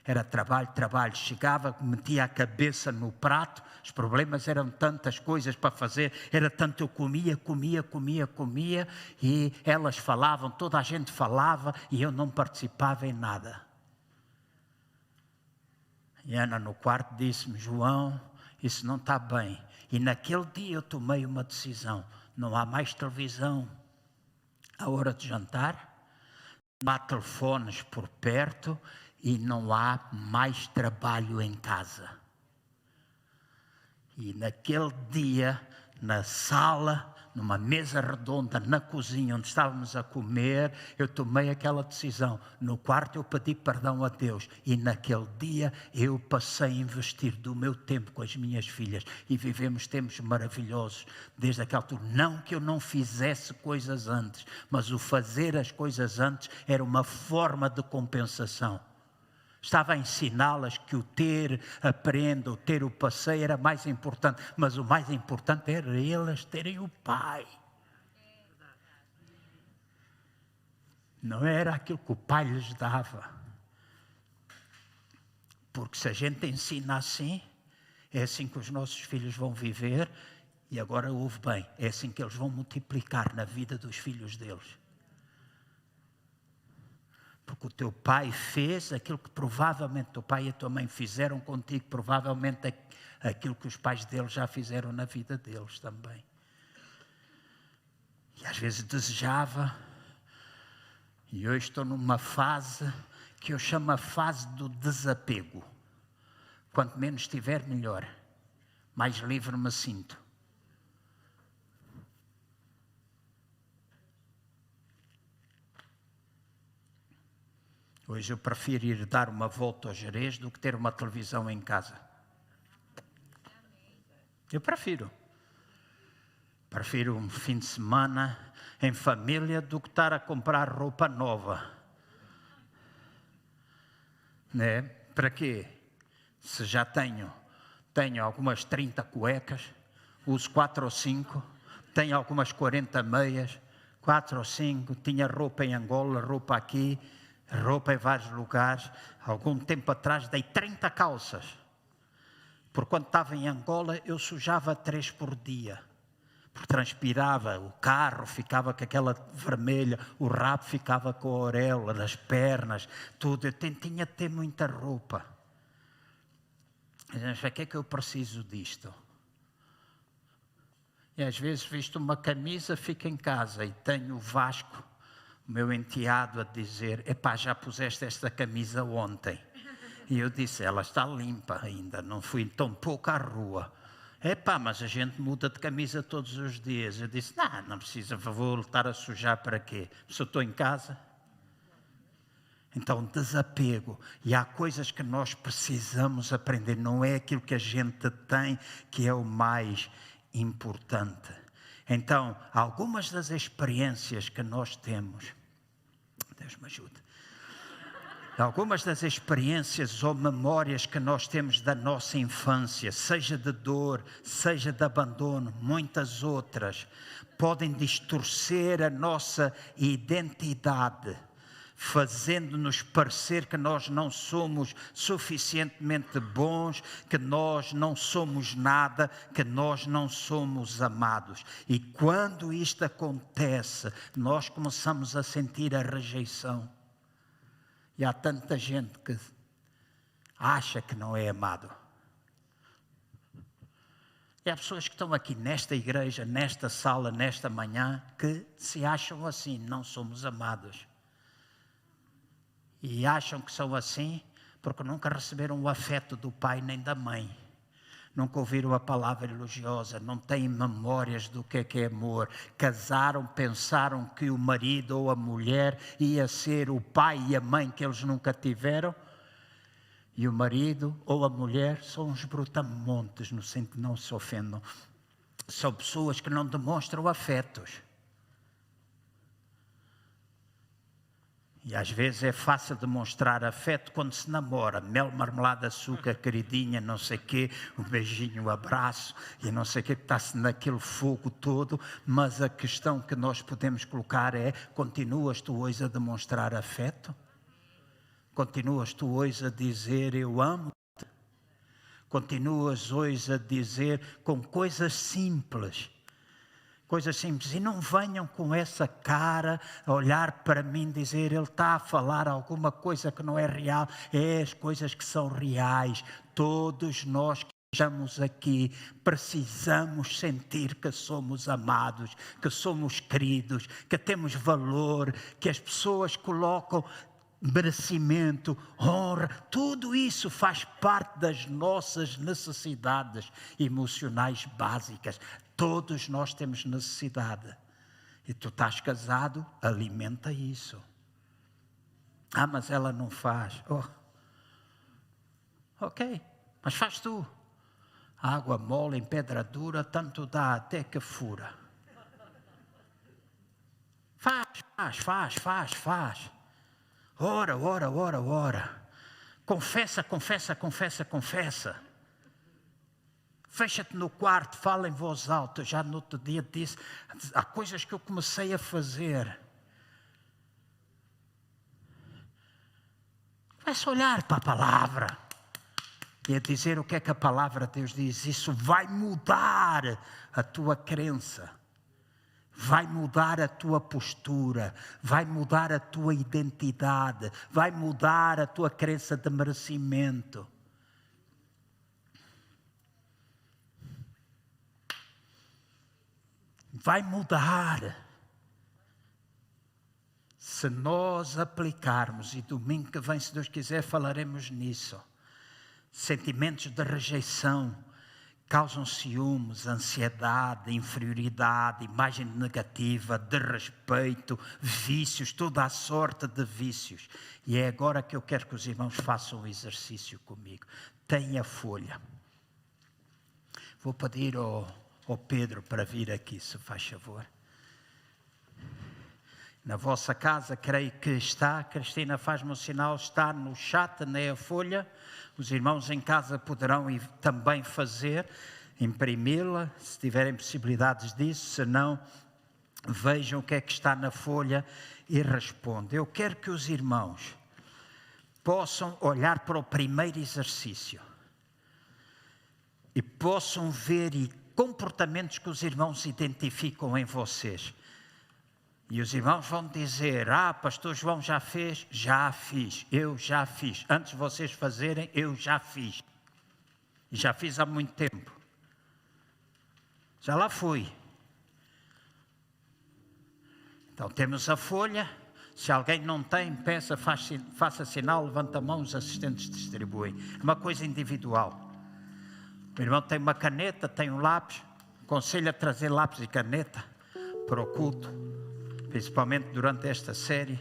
Era trabalho, chegava, metia a cabeça no prato, os problemas eram tantas coisas para fazer, era tanto eu comia, e elas falavam, toda a gente falava e eu não participava em nada. E Ana no quarto disse-me, João, isso não está bem. E naquele dia eu tomei uma decisão, não há mais televisão, à hora de jantar, não há telefones por perto e não há mais trabalho em casa. E naquele dia, na sala, numa mesa redonda, na cozinha onde estávamos a comer, eu tomei aquela decisão. No quarto eu pedi perdão a Deus e naquele dia eu passei a investir do meu tempo com as minhas filhas e vivemos tempos maravilhosos desde aquela altura. Não que eu não fizesse coisas antes, mas o fazer as coisas antes era uma forma de compensação. Estava a ensiná-las que o ter, aprenda, o ter o passeio era mais importante, mas o mais importante era elas terem o pai. Não era aquilo que o pai lhes dava. Porque se a gente ensina assim, é assim que os nossos filhos vão viver, e agora ouve bem, é assim que eles vão multiplicar na vida dos filhos deles. Porque o teu pai fez aquilo que provavelmente o teu pai e a tua mãe fizeram contigo, provavelmente aquilo que os pais deles já fizeram na vida deles também. E às vezes desejava, e hoje estou numa fase que eu chamo a fase do desapego. Quanto menos tiver, melhor. Mais livre me sinto. Hoje eu prefiro ir dar uma volta ao Gerês do que ter uma televisão em casa. Eu prefiro. Prefiro um fim de semana em família do que estar a comprar roupa nova. Né? Para quê? Se já tenho algumas 30 cuecas, uso 4 ou 5, tenho algumas 40 meias, 4 ou 5, tinha roupa em Angola, roupa aqui, roupa em vários lugares. Algum tempo atrás dei 30 calças. Porque quando estava em Angola eu sujava 3 por dia. Porque transpirava, o carro ficava com aquela vermelha, o rabo ficava com a auréola, as pernas, tudo. Eu tinha de ter muita roupa. Mas para que é que eu preciso disto? E às vezes visto uma camisa, fico em casa e tenho o Vasco, o meu enteado, a dizer: epá, já puseste esta camisa ontem. E eu disse: ela está limpa ainda, não fui tão pouco à rua. Epá, mas a gente muda de camisa todos os dias. Eu disse: não precisa, vou estar a sujar para quê? Se eu estou em casa. Então, desapego. E há coisas que nós precisamos aprender. Não é aquilo que a gente tem que é o mais importante. Então, algumas das experiências que nós temos, Deus me ajude, algumas das experiências ou memórias que nós temos da nossa infância, seja de dor, seja de abandono, muitas outras, podem distorcer a nossa identidade, fazendo-nos parecer que nós não somos suficientemente bons, que nós não somos nada, que nós não somos amados. E quando isto acontece, nós começamos a sentir a rejeição. E há tanta gente que acha que não é amado. E há pessoas que estão aqui nesta igreja, nesta sala, nesta manhã, que se acham assim: não somos amados. E acham que são assim porque nunca receberam o afeto do pai nem da mãe. Nunca ouviram a palavra elogiosa, não têm memórias do que é amor. Casaram, pensaram que o marido ou a mulher ia ser o pai e a mãe que eles nunca tiveram. E o marido ou a mulher são uns brutamontes, no sentido, não se ofendam. São pessoas que não demonstram afetos. E às vezes é fácil demonstrar afeto quando se namora. Mel, marmelada, açúcar, queridinha, não sei o quê, um beijinho, um abraço e não sei o quê, está-se naquele fogo todo. Mas a questão que nós podemos colocar é: continuas tu hoje a demonstrar afeto? Continuas tu hoje a dizer eu amo-te? Continuas hoje a dizer com coisas simples? Coisas simples, e não venham com essa cara a olhar para mim e dizer: ele está a falar alguma coisa que não é real. É as coisas que são reais. Todos nós estamos aqui, precisamos sentir que somos amados, que somos queridos, que temos valor, que as pessoas colocam merecimento, honra, tudo isso faz parte das nossas necessidades emocionais básicas. Todos nós temos necessidade. E tu estás casado, alimenta isso. Ah, mas ela não faz. Oh. Ok, mas faz tu. Água mole em pedra dura, tanto dá até que fura. Faz. Ora. Confessa. Fecha-te no quarto, fala em voz alta. Já no outro dia disse, há coisas que eu comecei a fazer. Começa a olhar para a palavra e a dizer o que é que a palavra de Deus diz. Isso vai mudar a tua crença. Vai mudar a tua postura, vai mudar a tua identidade, vai mudar a tua crença de merecimento. Vai mudar. Se nós aplicarmos, e domingo que vem, se Deus quiser, falaremos nisso. Sentimentos de rejeição causam ciúmes, ansiedade, inferioridade, imagem negativa, desrespeito, vícios, toda a sorte de vícios. E é agora que eu quero que os irmãos façam um exercício comigo. Tenha a folha. Vou pedir ao Pedro para vir aqui, se faz favor. Na vossa casa, creio que está. Cristina, faz-me um sinal, está no chat, nem a folha. Os irmãos em casa poderão também fazer, imprimi-la, se tiverem possibilidades disso. Se não, vejam o que é que está na folha e respondam. Eu quero que os irmãos possam olhar para o primeiro exercício e possam ver comportamentos que os irmãos identificam em vocês. E os irmãos vão dizer, pastor João já fez? Já fiz, eu já fiz. Antes de vocês fazerem, eu já fiz. E já fiz há muito tempo. Já lá fui. Então temos a folha. Se alguém não tem, peça, faça sinal, levanta a mão, os assistentes distribuem. É uma coisa individual. O irmão tem uma caneta, tem um lápis. Aconselho a trazer lápis e caneta para o culto. Principalmente durante esta série,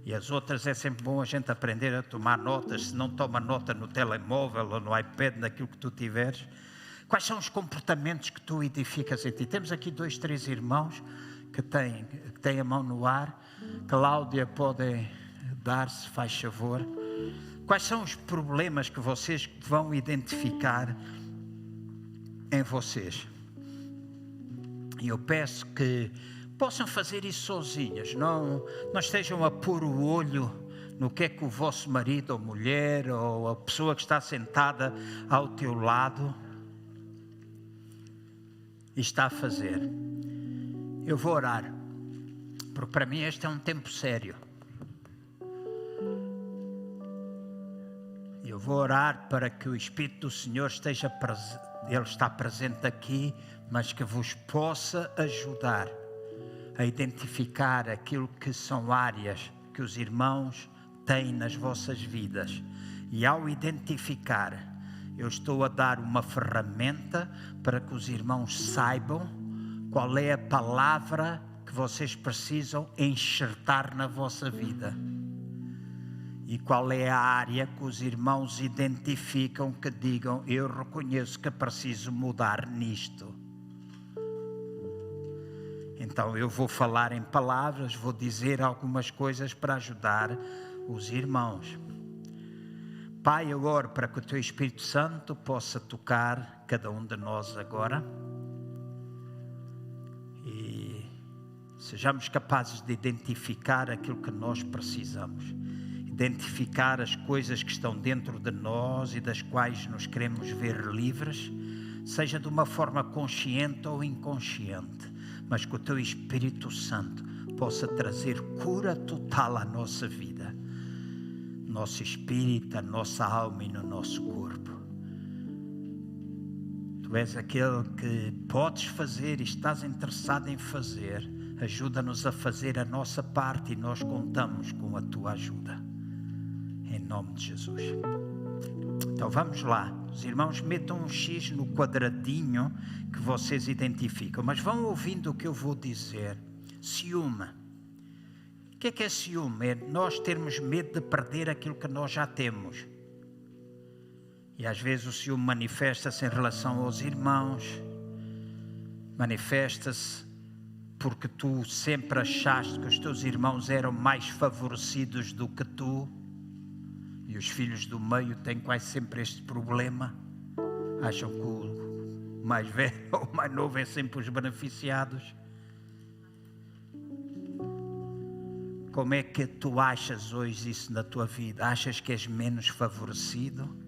e as outras é sempre bom a gente aprender a tomar notas. Se não toma nota no telemóvel ou no iPad, naquilo que tu tiveres. Quais são os comportamentos que tu edificas em ti? Temos aqui 2, 3 irmãos que têm a mão no ar. Cláudia pode dar, se faz favor. Quais são os problemas que vocês vão identificar em vocês? E eu peço que possam fazer isso sozinhas, não estejam a pôr o olho no que é que o vosso marido ou mulher ou a pessoa que está sentada ao teu lado está a fazer. Eu vou orar, porque para mim este é um tempo sério. Eu vou orar para que o Espírito do Senhor esteja presente, Ele está presente aqui, mas que vos possa ajudar a identificar aquilo que são áreas que os irmãos têm nas vossas vidas. E ao identificar, eu estou a dar uma ferramenta para que os irmãos saibam qual é a palavra que vocês precisam enxertar na vossa vida. E qual é a área que os irmãos identificam que digam, eu reconheço que preciso mudar nisto. Então eu vou falar em palavras, vou dizer algumas coisas para ajudar os irmãos. Pai, eu oro para que o Teu Espírito Santo possa tocar cada um de nós agora. E sejamos capazes de identificar aquilo que nós precisamos. Identificar as coisas que estão dentro de nós e das quais nos queremos ver livres, seja de uma forma consciente ou inconsciente. Mas que o Teu Espírito Santo possa trazer cura total à nossa vida, nosso espírito, a nossa alma e no nosso corpo. Tu és aquele que podes fazer e estás interessado em fazer. Ajuda-nos a fazer a nossa parte e nós contamos com a tua ajuda. Em nome de Jesus. Então vamos lá. Os irmãos metam um X no quadradinho que vocês identificam. Mas vão ouvindo o que eu vou dizer. Ciúme. O que é ciúme? É nós termos medo de perder aquilo que nós já temos. E às vezes o ciúme manifesta-se em relação aos irmãos. Manifesta-se porque tu sempre achaste que os teus irmãos eram mais favorecidos do que tu. E os filhos do meio têm quase sempre este problema. Acham que o mais velho ou o mais novo é sempre os beneficiados. Como é que tu achas hoje isso na tua vida? Achas que és menos favorecido?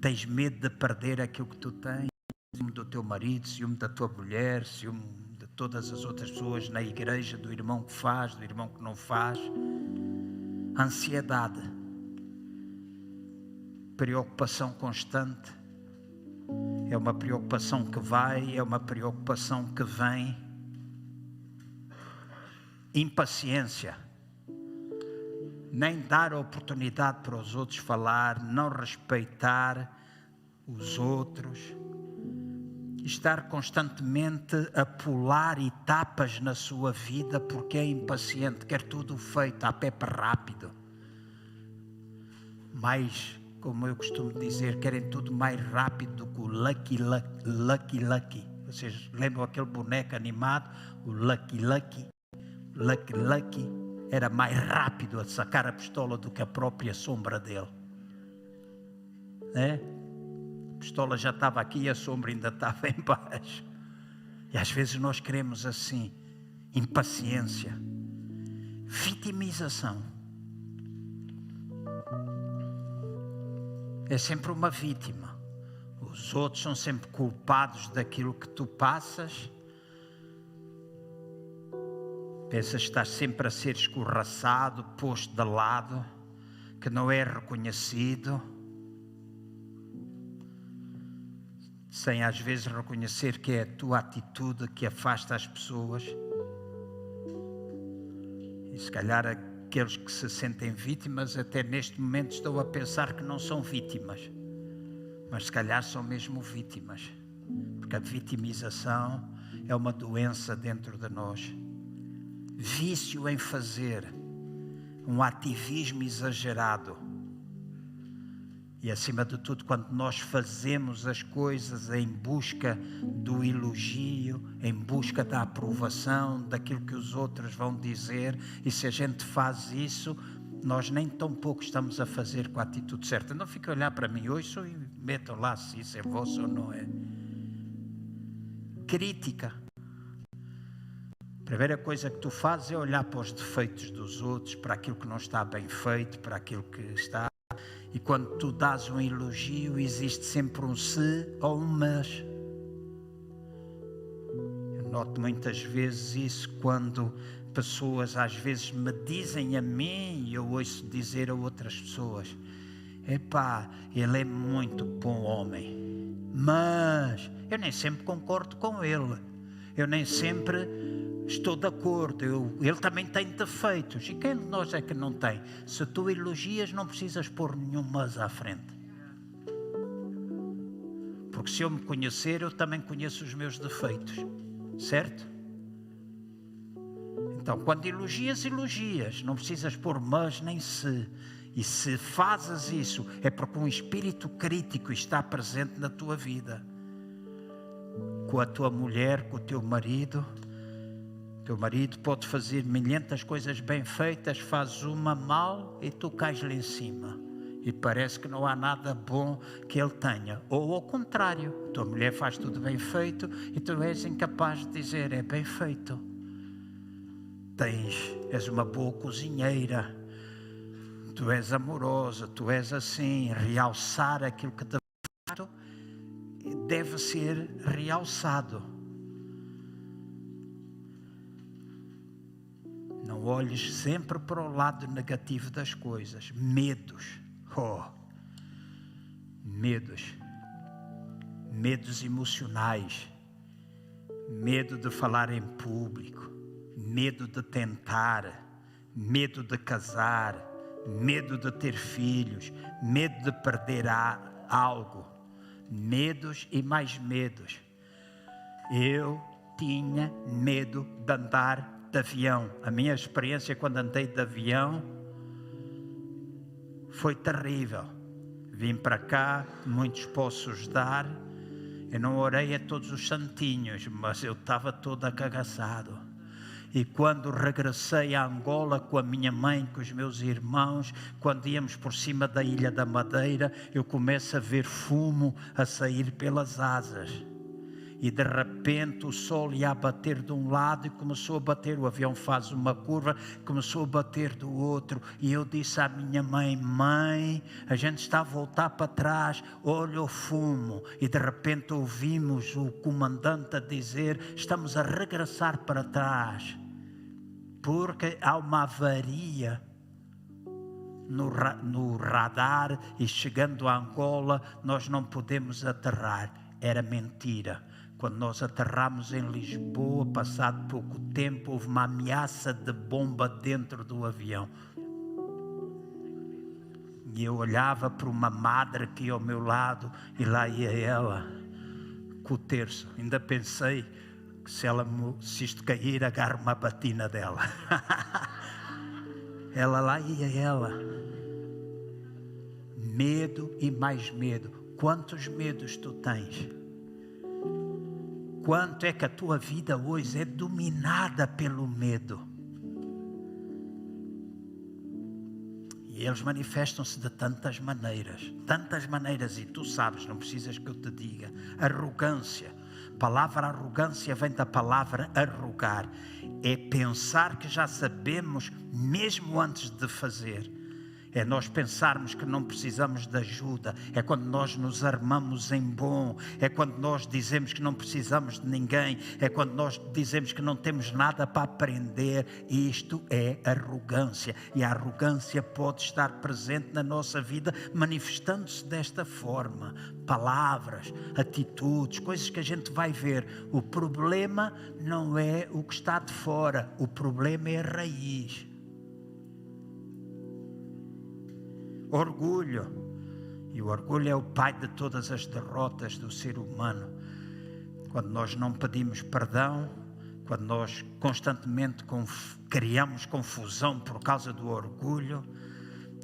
Tens medo de perder aquilo que tu tens? Ciúme do teu marido, ciúme da tua mulher, ciúme de todas as outras pessoas na igreja, do irmão que faz, do irmão que não faz. Ansiedade. Preocupação constante. É uma preocupação que vai, é uma preocupação que vem. Impaciência. Nem dar a oportunidade para os outros falar, não respeitar os outros, estar constantemente a pular etapas na sua vida porque é impaciente, quer tudo feito a pepe rápido. Mais, como eu costumo dizer, querem tudo mais rápido do que o Lucky Lucky. Vocês lembram aquele boneco animado? O Lucky Lucky. Era mais rápido a sacar a pistola do que a própria sombra dele. A pistola já estava aqui e a sombra ainda estava em baixo. E às vezes nós queremos assim, impaciência, vitimização. É sempre uma vítima. Os outros são sempre culpados daquilo que tu passas. Pensas que estás sempre a ser escorraçado, posto de lado, que não é reconhecido, sem às vezes reconhecer que é a tua atitude que afasta as pessoas. E se calhar aqueles que se sentem vítimas até neste momento estão a pensar que não são vítimas, mas se calhar são mesmo vítimas, porque a vitimização é uma doença dentro de nós. Vício em fazer, um ativismo exagerado. E acima de tudo, quando nós fazemos as coisas em busca do elogio, em busca da aprovação, daquilo que os outros vão dizer, e se a gente faz isso, nós nem tão pouco estamos a fazer com a atitude certa. Não fiquem a olhar para mim hoje e metam lá se isso é vosso ou não é. Crítica. A primeira coisa que tu fazes é olhar para os defeitos dos outros, para aquilo que não está bem feito, para aquilo que está. E quando tu dás um elogio, existe sempre um se ou um mas. Eu noto muitas vezes isso quando pessoas às vezes me dizem a mim e eu ouço dizer a outras pessoas: epá, ele é muito bom homem, mas eu nem sempre concordo com ele, eu nem sempre estou de acordo, ele também tem defeitos. E quem de nós é que não tem? Se tu elogias, não precisas pôr nenhum mas à frente. Porque se eu me conhecer, eu também conheço os meus defeitos. Certo? Então, quando elogias, não precisas pôr mas nem se. E se fazes isso, é porque um espírito crítico está presente na tua vida. Com a tua mulher, com o teu marido. Teu marido pode fazer 500 coisas bem feitas, faz uma mal e tu cais-lhe em cima. E parece que não há nada bom que ele tenha. Ou ao contrário, tua mulher faz tudo bem feito e tu és incapaz de dizer: é bem feito. És uma boa cozinheira, tu és amorosa, tu és assim. Realçar aquilo que de fato deve ser realçado. Não olhes sempre para o lado negativo das coisas. Medos. medos emocionais, medo de falar em público, medo de tentar, medo de casar, medo de ter filhos, medo de perder algo, medos e mais medos. Eu tinha medo de andar de avião. A minha experiência quando andei de avião foi terrível. Vim para cá, muitos poços dar. Eu não orei a todos os santinhos, mas eu estava todo acagaçado. E quando regressei a Angola com a minha mãe, com os meus irmãos, quando íamos por cima da Ilha da Madeira, eu começo a ver fumo a sair pelas asas. E de repente o sol ia a bater de um lado e começou a bater, o avião faz uma curva, começou a bater do outro. E eu disse à minha mãe: mãe, a gente está a voltar para trás, olha o fumo. E de repente ouvimos o comandante a dizer: estamos a regressar para trás, porque há uma avaria no radar e chegando a Angola nós não podemos aterrar. Era mentira. Quando nós aterramos em Lisboa, passado pouco tempo, houve uma ameaça de bomba dentro do avião. E eu olhava para uma madre que ia ao meu lado e lá ia ela, com o terço. Ainda pensei que se isto cair, agarro uma batina dela. Ela lá ia ela. Medo e mais medo. Quantos medos tu tens? Quanto é que a tua vida hoje é dominada pelo medo? E eles manifestam-se de tantas maneiras, e tu sabes, não precisas que eu te diga. Arrogância. A palavra arrogância vem da palavra arrogar. É pensar que já sabemos mesmo antes de fazer. É nós pensarmos que não precisamos de ajuda. É quando nós nos armamos em bom. É quando nós dizemos que não precisamos de ninguém. É quando nós dizemos que não temos nada para aprender. Isto é arrogância. E a arrogância pode estar presente na nossa vida, manifestando-se desta forma. Palavras, atitudes, coisas que a gente vai ver. O problema não é o que está de fora. O problema é a raiz. Orgulho. E o orgulho é o pai de todas as derrotas do ser humano. Quando nós não pedimos perdão, quando nós constantemente criamos confusão por causa do orgulho,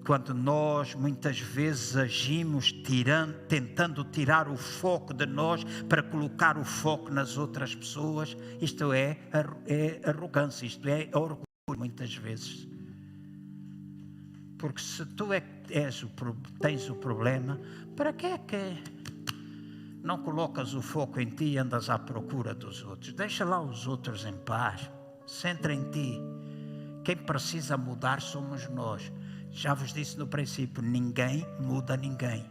quando nós muitas vezes agimos tentando tirar o foco de nós para colocar o foco nas outras pessoas, isto é arrogância, isto é orgulho muitas vezes. Porque se tu é que tens o problema, para que é que não colocas o foco em ti e andas à procura dos outros? Deixa lá os outros em paz. Centra em ti. Quem precisa mudar somos nós. Já vos disse no princípio, ninguém muda ninguém.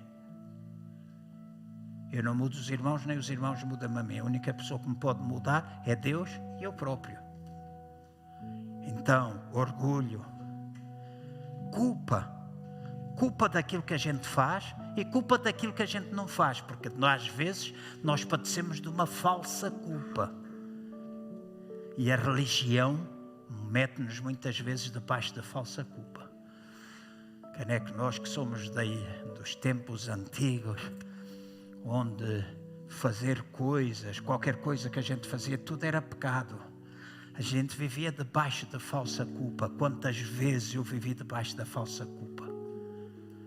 Eu não mudo os irmãos, nem os irmãos mudam a mim. A única pessoa que me pode mudar é Deus e eu próprio. Então, orgulho. Culpa daquilo que a gente faz e culpa daquilo que a gente não faz, porque às vezes nós padecemos de uma falsa culpa. E a religião mete-nos muitas vezes debaixo da falsa culpa. Quem é que nós que somos dos tempos antigos, onde fazer coisas, qualquer coisa que a gente fazia, tudo era pecado. A gente vivia debaixo da falsa culpa. Quantas vezes eu vivi debaixo da falsa culpa?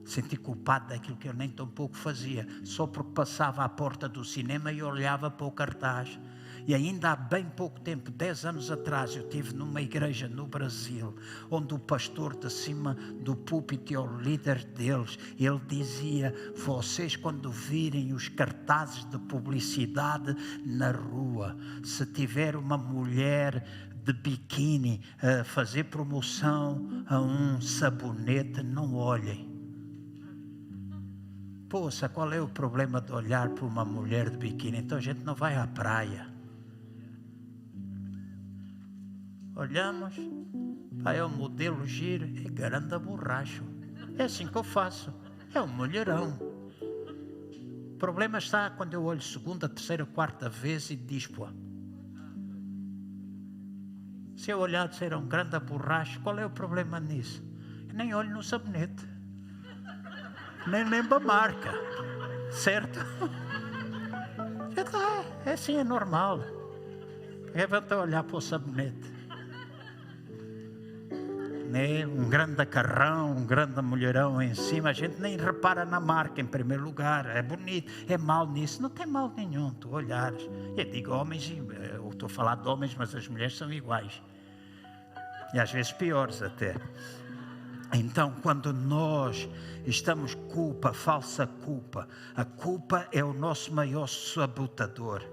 Senti culpado daquilo que eu nem tão pouco fazia, só porque passava à porta do cinema e olhava para o cartaz. E ainda há bem pouco tempo, 10 anos atrás, eu estive numa igreja no Brasil, onde o pastor de cima do púlpito, o líder deles, ele dizia: vocês quando virem os cartazes de publicidade na rua, se tiver uma mulher de biquíni a fazer promoção a um sabonete, não olhem. Poxa, qual é o problema de olhar para uma mulher de biquíni? Então a gente não vai à praia. Olhamos, é um modelo giro, é grande borracho. É assim que eu faço, é um mulherão. problema está quando eu olho segunda, terceira, quarta vez e dispo-a. Se eu olhar de ser um grande borracho, qual é o problema nisso? Eu nem olho no sabonete. Nem lembro a marca. Certo? É assim, é normal. É voltar a olhar para o sabonete. Né? Um grande carrão, um grande mulherão em cima, a gente nem repara na marca em primeiro lugar. É bonito, é mal nisso. Não tem mal nenhum, tu olhares. Eu digo homens, eu estou a falar de homens, mas as mulheres são iguais. E às vezes piores até. Então, quando nós estamos culpa, falsa culpa, a culpa é o nosso maior sabotador.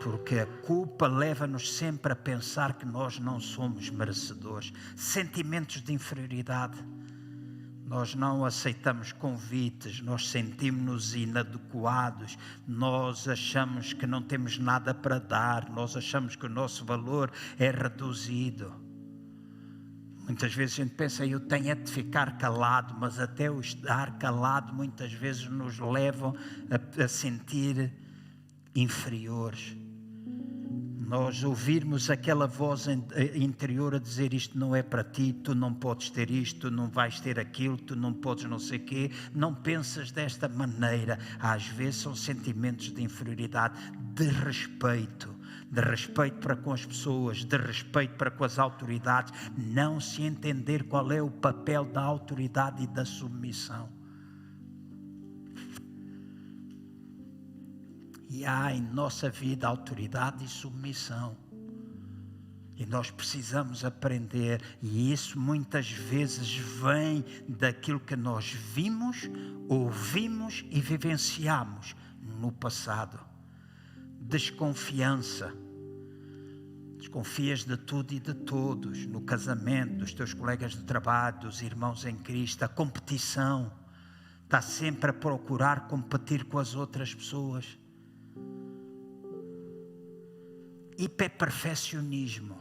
Porque a culpa leva-nos sempre a pensar que nós não somos merecedores. Sentimentos de inferioridade. Nós não aceitamos convites, nós sentimos-nos inadequados, nós achamos que não temos nada para dar, nós achamos que o nosso valor é reduzido. Muitas vezes a gente pensa, eu tenho é de ficar calado, mas até o estar calado muitas vezes nos leva a sentir inferiores. Nós ouvirmos aquela voz interior a dizer isto não é para ti, tu não podes ter isto, tu não vais ter aquilo, tu não podes não sei o quê, não pensas desta maneira. Às vezes são sentimentos de inferioridade, de respeito para com as pessoas, de respeito para com as autoridades, não se entender qual é o papel da autoridade e da submissão. E há em nossa vida autoridade e submissão. E nós precisamos aprender. E isso muitas vezes vem daquilo que nós vimos, ouvimos e vivenciamos no passado. Desconfiança. Desconfias de tudo e de todos. No casamento, dos teus colegas de trabalho, dos irmãos em Cristo. A competição. Está sempre a procurar competir com as outras pessoas. Hiperperfeccionismo.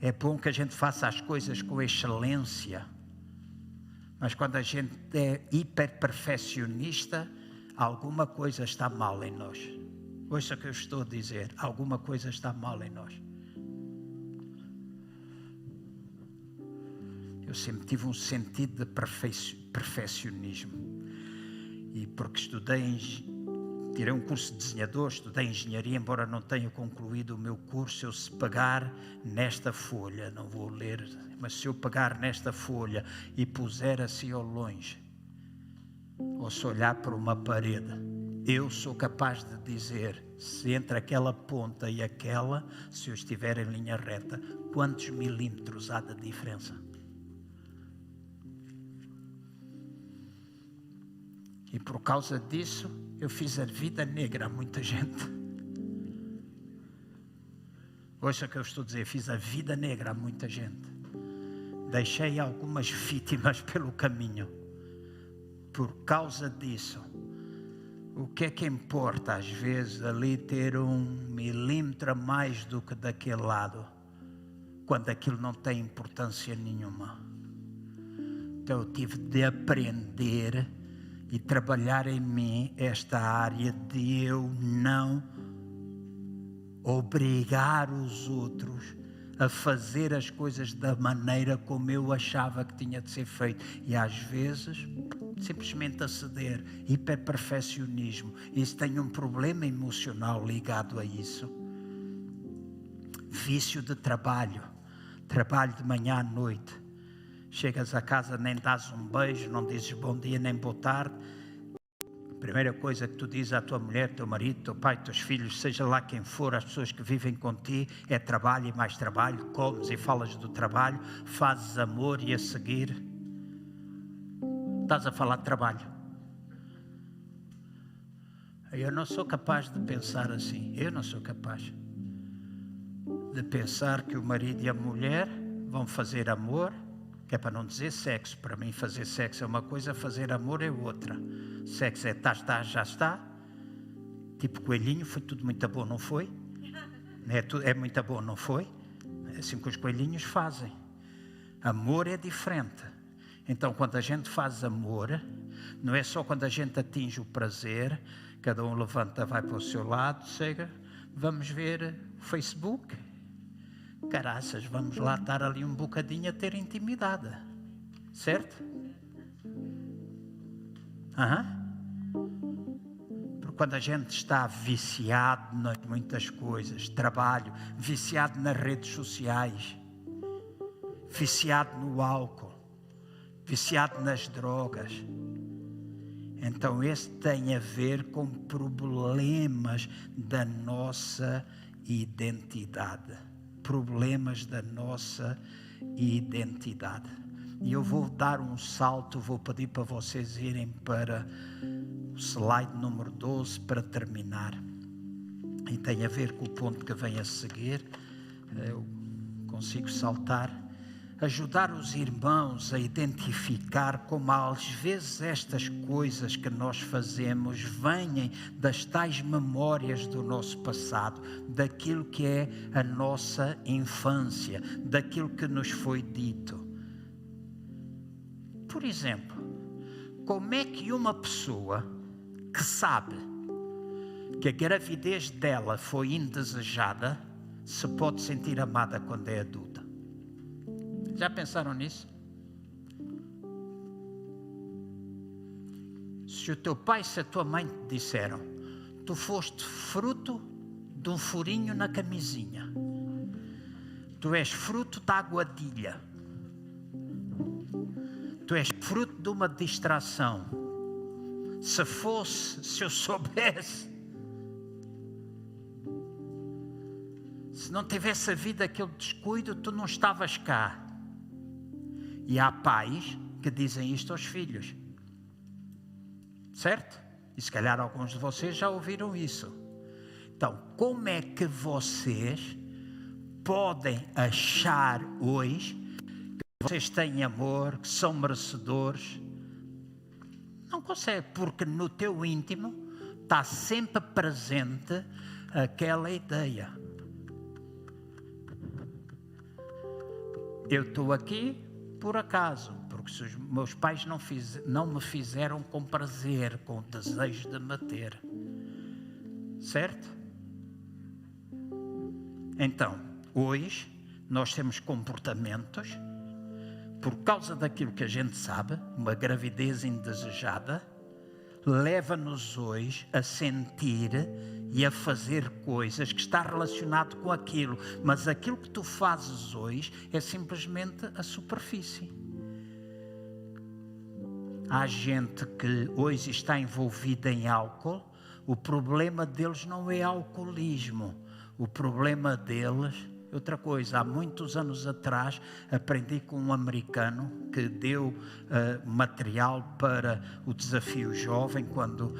É bom que a gente faça as coisas com excelência, mas quando a gente é hiperperfeccionista, alguma coisa está mal em nós. Ouça o que eu estou a dizer, alguma coisa está mal em nós. Eu sempre tive um sentido de perfeccionismo, e porque tirei um curso de desenhador, estudei engenharia, embora não tenha concluído o meu curso. Eu, se pegar nesta folha, não vou ler, mas se eu pegar nesta folha e puser assim ao longe, ou se olhar para uma parede, eu sou capaz de dizer, se entre aquela ponta e aquela, se eu estiver em linha reta, quantos milímetros há de diferença? E por causa disso, eu fiz a vida negra a muita gente. Ouça o que eu estou a dizer, fiz a vida negra a muita gente. Deixei algumas vítimas pelo caminho. Por causa disso, o que é que importa às vezes ali ter 1 milímetro a mais do que daquele lado, quando aquilo não tem importância nenhuma? Então eu tive de aprender e trabalhar em mim esta área de eu não obrigar os outros a fazer as coisas da maneira como eu achava que tinha de ser feito. E às vezes, simplesmente a ceder. Hiperperfeccionismo. Isso tem um problema emocional ligado a isso. Vício de trabalho. Trabalho de manhã à noite. Chegas a casa, nem dás um beijo, não dizes bom dia nem boa tarde. A primeira coisa que tu dizes à tua mulher, teu marido, teu pai, teus filhos, seja lá quem for, as pessoas que vivem contigo, é trabalho e mais trabalho. Comes e falas do trabalho, fazes amor e a seguir estás a falar de trabalho. Eu não sou capaz de pensar assim. Eu não sou capaz de pensar que o marido e a mulher vão fazer amor, que é para não dizer sexo. Para mim fazer sexo é uma coisa, fazer amor é outra. Sexo é está, já está. Tipo coelhinho, foi tudo muito bom, não foi? É muito bom, não foi? É assim que os coelhinhos fazem. Amor é diferente. Então, quando a gente faz amor, não é só quando a gente atinge o prazer, cada um levanta, vai para o seu lado, chega, vamos ver o Facebook. Caraças, vamos lá estar ali um bocadinho a ter intimidade. Certo? Porque quando a gente está viciado em muitas coisas, trabalho, viciado nas redes sociais, viciado no álcool, viciado nas drogas, então esse tem a ver com problemas da nossa identidade. Problemas da nossa identidade. E eu vou dar um salto, vou pedir para vocês irem para o slide número 12 para terminar. E tem a ver com o ponto que vem a seguir. Eu consigo saltar. Ajudar os irmãos a identificar como às vezes estas coisas que nós fazemos vêm das tais memórias do nosso passado, daquilo que é a nossa infância, daquilo que nos foi dito. Por exemplo, como é que uma pessoa que sabe que a gravidez dela foi indesejada se pode sentir amada quando é adulta? Já pensaram nisso? Se o teu pai e se a tua mãe te disseram: tu foste fruto de um furinho na camisinha, tu és fruto da aguadilha, tu és fruto de uma distração, se eu soubesse, se não tivesse havido aquele descuido, tu não estavas cá. E há pais que dizem isto aos filhos, certo? E se calhar alguns de vocês já ouviram isso. Então, como é que vocês podem achar hoje que vocês têm amor, que são merecedores? Não consegue, porque no teu íntimo está sempre presente aquela ideia. Eu estou aqui por acaso, porque se os meus pais não me fizeram com prazer, com o desejo de me ter. Certo? Então, hoje, nós temos comportamentos, por causa daquilo que a gente sabe, uma gravidez indesejada, leva-nos hoje a sentir e a fazer coisas que está relacionado com aquilo, mas aquilo que tu fazes hoje é simplesmente a superfície. Há gente que hoje está envolvida em álcool, o problema deles não é alcoolismo, o problema deles outra coisa. Há muitos anos atrás aprendi com um americano que deu material para o Desafio Jovem. Quando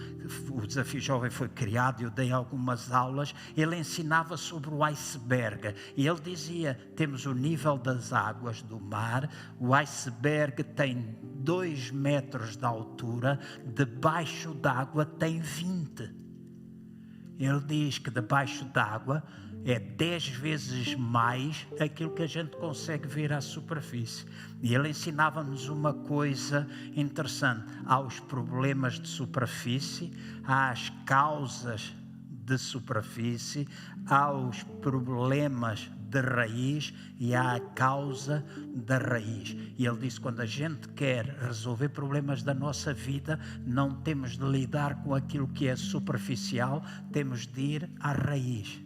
o Desafio Jovem foi criado, eu dei algumas aulas. Ele ensinava sobre o iceberg e ele dizia: temos o nível das águas do mar, o iceberg tem 2 metros de altura, debaixo d'água tem 20. Ele diz que debaixo d'água é 10 vezes mais aquilo que a gente consegue ver à superfície. E ele ensinava-nos uma coisa interessante: há os problemas de superfície, há as causas de superfície, há os problemas de raiz e há a causa da raiz. E ele disse: quando a gente quer resolver problemas da nossa vida, não temos de lidar com aquilo que é superficial, temos de ir à raiz.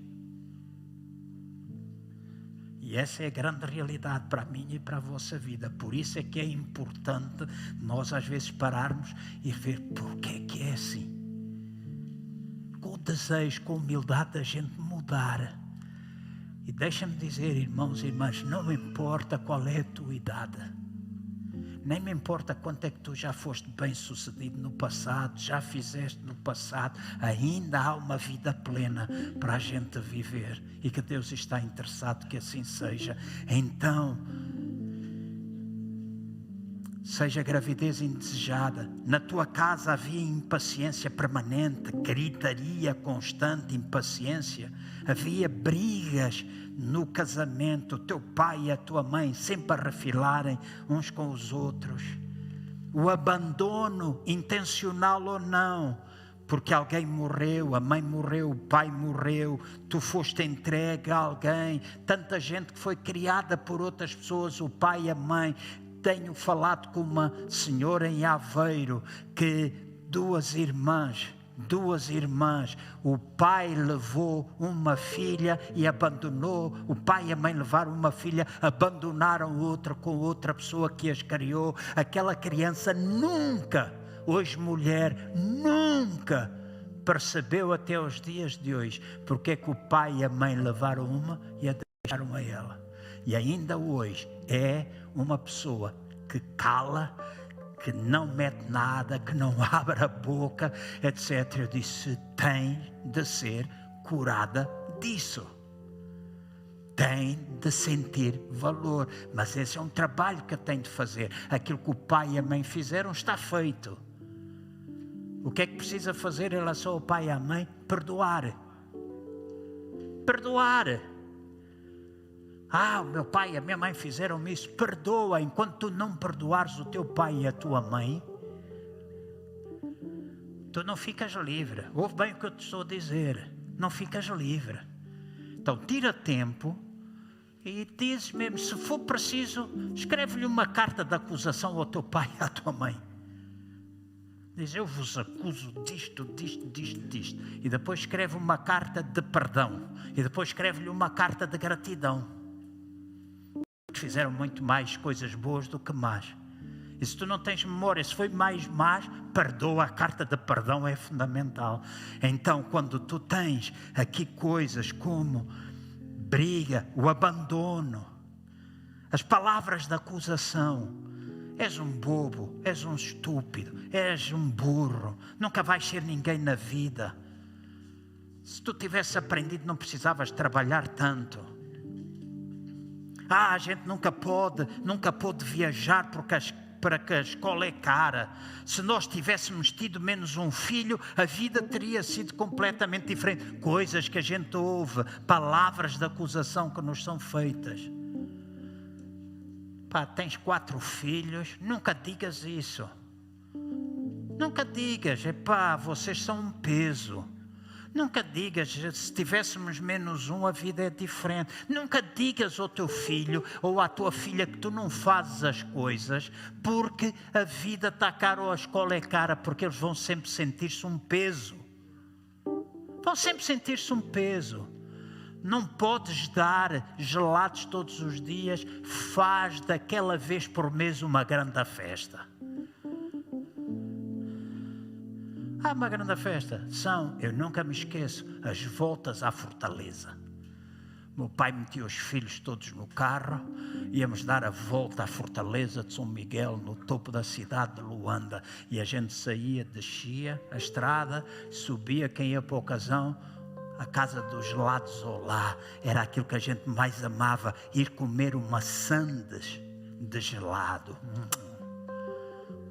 E essa é a grande realidade para a minha e para a vossa vida. Por isso é que é importante nós às vezes pararmos e ver porque é que é assim. Com o desejo, com a humildade da gente mudar. E deixa-me dizer, irmãos e irmãs, não me importa qual é a tua idade. Nem me importa quanto é que tu já foste bem sucedido no passado, já fizeste no passado. Ainda há uma vida plena para a gente viver e que Deus está interessado que assim seja. Então, seja gravidez indesejada, na tua casa havia impaciência permanente, gritaria constante, impaciência, havia brigas no casamento, o teu pai e a tua mãe sempre a refilarem uns com os outros. o abandono, intencional ou não, porque alguém morreu, a mãe morreu, o pai morreu, tu foste entregue a alguém, tanta gente que foi criada por outras pessoas, o pai e a mãe. Tenho falado com uma senhora em Aveiro, que duas irmãs, o pai levou uma filha e abandonou, o pai e a mãe levaram uma filha, abandonaram outra com outra pessoa que as criou. Aquela criança nunca, hoje mulher, nunca percebeu até os dias de hoje porque é que o pai e a mãe levaram uma e a deixaram a ela. E ainda hoje é uma pessoa que cala, que não mete nada, que não abre a boca, etc. Eu disse, tem de ser curada disso. Tem de sentir valor. Mas esse é um trabalho que tem de fazer. Aquilo que o pai e a mãe fizeram está feito. O que é que precisa fazer em relação ao pai e à mãe? Perdoar. Perdoar. O meu pai e a minha mãe fizeram isso. Perdoa. Enquanto tu não perdoares o teu pai e a tua mãe, tu não ficas livre. Ouve bem o que eu te estou a dizer. Não ficas livre. Então tira tempo e dizes mesmo, se for preciso, escreve-lhe uma carta de acusação ao teu pai e à tua mãe. Diz, eu vos acuso disto. E depois escreve uma carta de perdão. E depois escreve-lhe uma carta de gratidão. Fizeram muito mais coisas boas do que más. E se tu não tens memória, se foi mais más, perdoa. A carta de perdão é fundamental. Então, quando tu tens aqui coisas como briga, o abandono, as palavras de acusação, és um bobo, és um estúpido, és um burro, nunca vais ser ninguém na vida. Se tu tivesse aprendido, não precisavas trabalhar tanto. A gente nunca pôde viajar para que a escola é cara. Se nós tivéssemos tido menos um filho, a vida teria sido completamente diferente. Coisas que a gente ouve, palavras de acusação que nos são feitas. Tens 4 filhos, nunca digas isso. Nunca digas, vocês são um peso. Nunca digas, se tivéssemos menos um, a vida é diferente. Nunca digas ao teu filho ou à tua filha que tu não fazes as coisas porque a vida está cara ou a escola é cara, porque eles vão sempre sentir-se um peso. Vão sempre sentir-se um peso. Não podes dar gelados todos os dias, faz daquela vez por mês uma grande festa. Uma grande festa. Eu nunca me esqueço, as voltas à Fortaleza. Meu pai metia os filhos todos no carro, íamos dar a volta à Fortaleza de São Miguel, no topo da cidade de Luanda. E a gente saía, descia a estrada, subia, quem ia para a ocasião, a casa dos gelados ou lá. Era aquilo que a gente mais amava, ir comer uma sandes de gelado.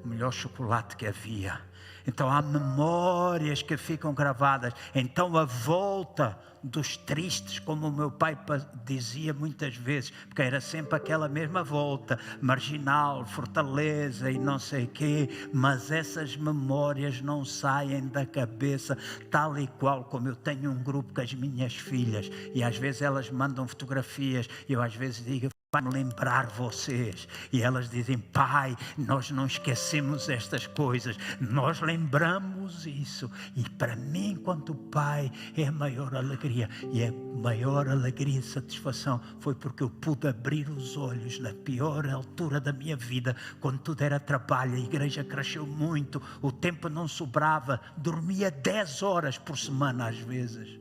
O melhor chocolate que havia. Então há memórias que ficam gravadas. Então a volta dos tristes, como o meu pai dizia muitas vezes, porque era sempre aquela mesma volta, Marginal, Fortaleza e não sei o quê, mas essas memórias não saem da cabeça, tal e qual como eu tenho um grupo com as minhas filhas, e às vezes elas mandam fotografias, e eu às vezes digo, vai-me lembrar vocês. E elas dizem, pai, nós não esquecemos estas coisas, nós lembramos isso. E para mim, enquanto pai, é a maior alegria. E a maior alegria e satisfação foi porque eu pude abrir os olhos na pior altura da minha vida, quando tudo era trabalho, a igreja cresceu muito, o tempo não sobrava, dormia 10 horas por semana às vezes.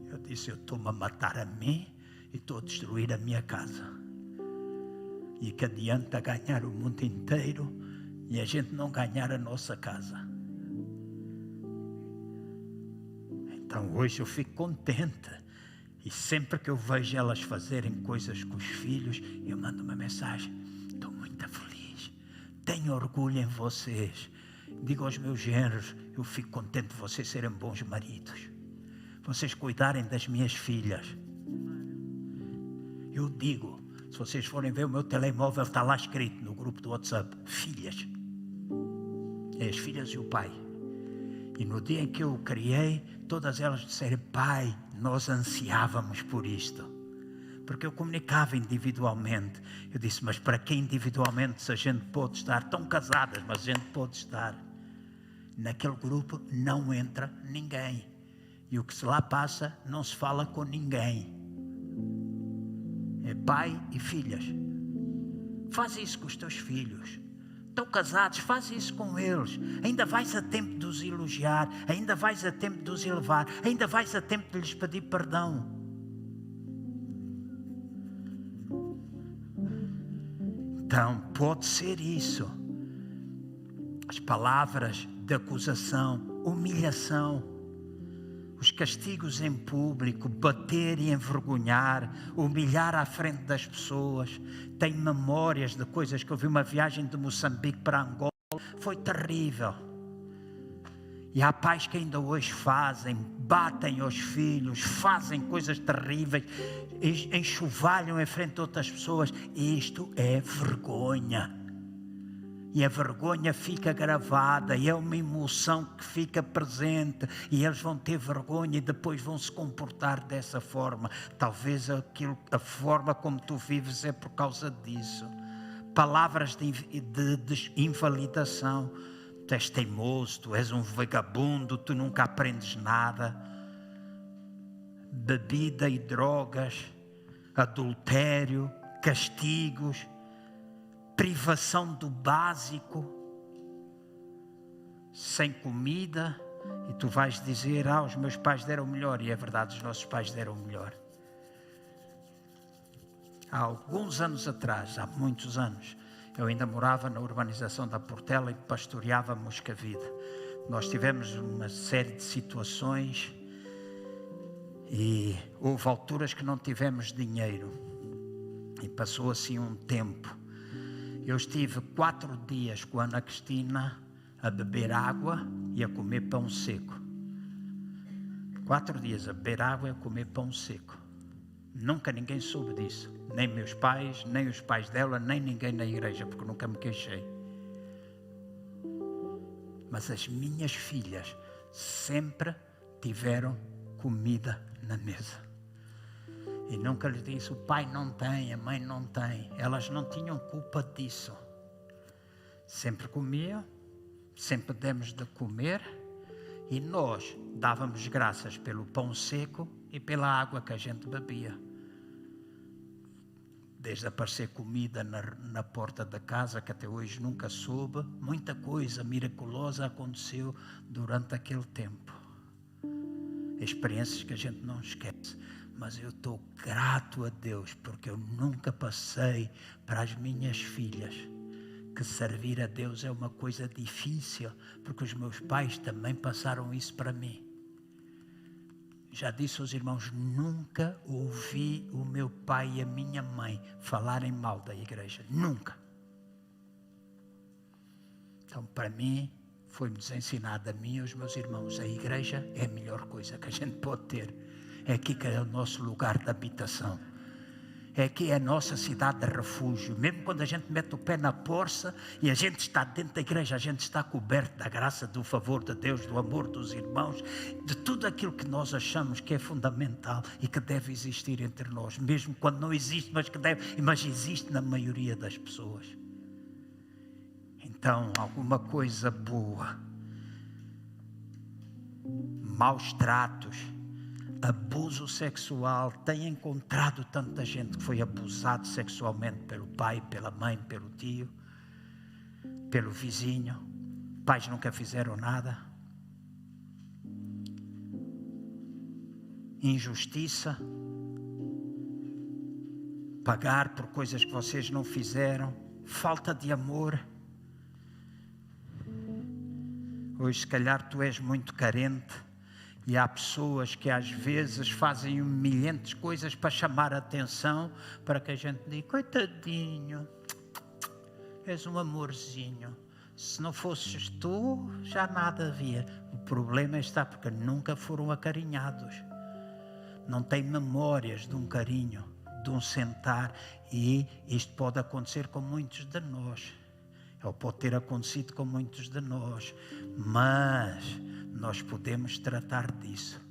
Eu disse, eu estou-me a matar a mim e estou a destruir a minha casa. E que adianta ganhar o mundo inteiro e a gente não ganhar a nossa casa. Então hoje eu fico contente. E sempre que eu vejo elas fazerem coisas com os filhos, eu mando uma mensagem. Estou muito feliz. Tenho orgulho em vocês. Digo aos meus genros, eu fico contente de vocês serem bons maridos. Vocês cuidarem das minhas filhas. Eu digo, Se vocês forem ver o meu telemóvel, está lá escrito no grupo do WhatsApp, filhas. É as filhas e o pai. E no dia em que eu o criei, todas elas disseram, pai, nós ansiávamos por isto. Porque eu comunicava individualmente. Eu disse, mas para que individualmente, se a gente pode estar, estão casadas, mas a gente pode estar. Naquele grupo não entra ninguém. E o que se lá passa, não se fala com ninguém. É pai e filhas. Faz isso com os teus filhos. Estão casados, faz isso com eles. Ainda vais a tempo de os elogiar. Ainda vais a tempo de os elevar. Ainda vais a tempo de lhes pedir perdão. Então, pode ser isso. As palavras de acusação, humilhação, os castigos em público, bater e envergonhar, humilhar à frente das pessoas. Tenho memórias de coisas que eu vi, uma viagem de Moçambique para Angola, foi terrível. E há pais que ainda hoje fazem, batem aos filhos, fazem coisas terríveis, enxovalham em frente de outras pessoas. Isto é vergonha. E a vergonha fica gravada, e é uma emoção que fica presente, e eles vão ter vergonha e depois vão se comportar dessa forma. Talvez a forma como tu vives é por causa disso. Palavras de invalidação. Tu és teimoso, tu és um vagabundo, tu nunca aprendes nada. Bebida e drogas, adultério, castigos, privação do básico, sem comida, e tu vais dizer, os meus pais deram melhor, e é verdade, os nossos pais deram melhor. Há alguns anos atrás, há muitos anos, eu ainda morava na urbanização da Portela e pastoreava Moscavide. Nós tivemos uma série de situações e houve alturas que não tivemos dinheiro, e passou assim um tempo. Eu estive 4 dias com a Ana Cristina a beber água e a comer pão seco. 4 dias a beber água e a comer pão seco. Nunca ninguém soube disso. Nem meus pais, nem os pais dela, nem ninguém na igreja, porque nunca me queixei. Mas as minhas filhas sempre tiveram comida na mesa. E nunca lhes disse, o pai não tem, a mãe não tem. Elas não tinham culpa disso. Sempre comiam, sempre demos de comer, e nós dávamos graças pelo pão seco e pela água que a gente bebia. Desde aparecer comida na porta da casa, que até hoje nunca soube, muita coisa miraculosa aconteceu durante aquele tempo. Experiências que a gente não esquece. Mas eu estou grato a Deus, porque eu nunca passei para as minhas filhas que servir a Deus é uma coisa difícil, porque os meus pais também passaram isso para mim. Já disse aos irmãos, nunca ouvi o meu pai e a minha mãe falarem mal da igreja, nunca. Então, para mim, foi-nos ensinado, a mim e aos meus irmãos, a igreja é a melhor coisa que a gente pode ter. É aqui que é o nosso lugar de habitação. É aqui a nossa cidade de refúgio. Mesmo quando a gente mete o pé na porça e a gente está dentro da igreja, a gente está coberto da graça, do favor de Deus, do amor dos irmãos, de tudo aquilo que nós achamos que é fundamental e que deve existir entre nós. Mesmo quando não existe, mas existe na maioria das pessoas. Então, alguma coisa boa. Maus tratos, abuso sexual. Tenho encontrado tanta gente que foi abusado sexualmente pelo pai, pela mãe, pelo tio, pelo vizinho. Pais nunca fizeram nada. Injustiça. Pagar por coisas que vocês não fizeram. Falta de amor. Hoje, se calhar, tu és muito carente e há pessoas que às vezes fazem humilhantes coisas para chamar a atenção, para que a gente diga, coitadinho, és um amorzinho. Se não fosses tu, já nada havia. O problema está porque nunca foram acarinhados. Não têm memórias de um carinho, de um sentar, e isto pode acontecer com muitos de nós. Ou pode ter acontecido com muitos de nós, mas nós podemos tratar disso.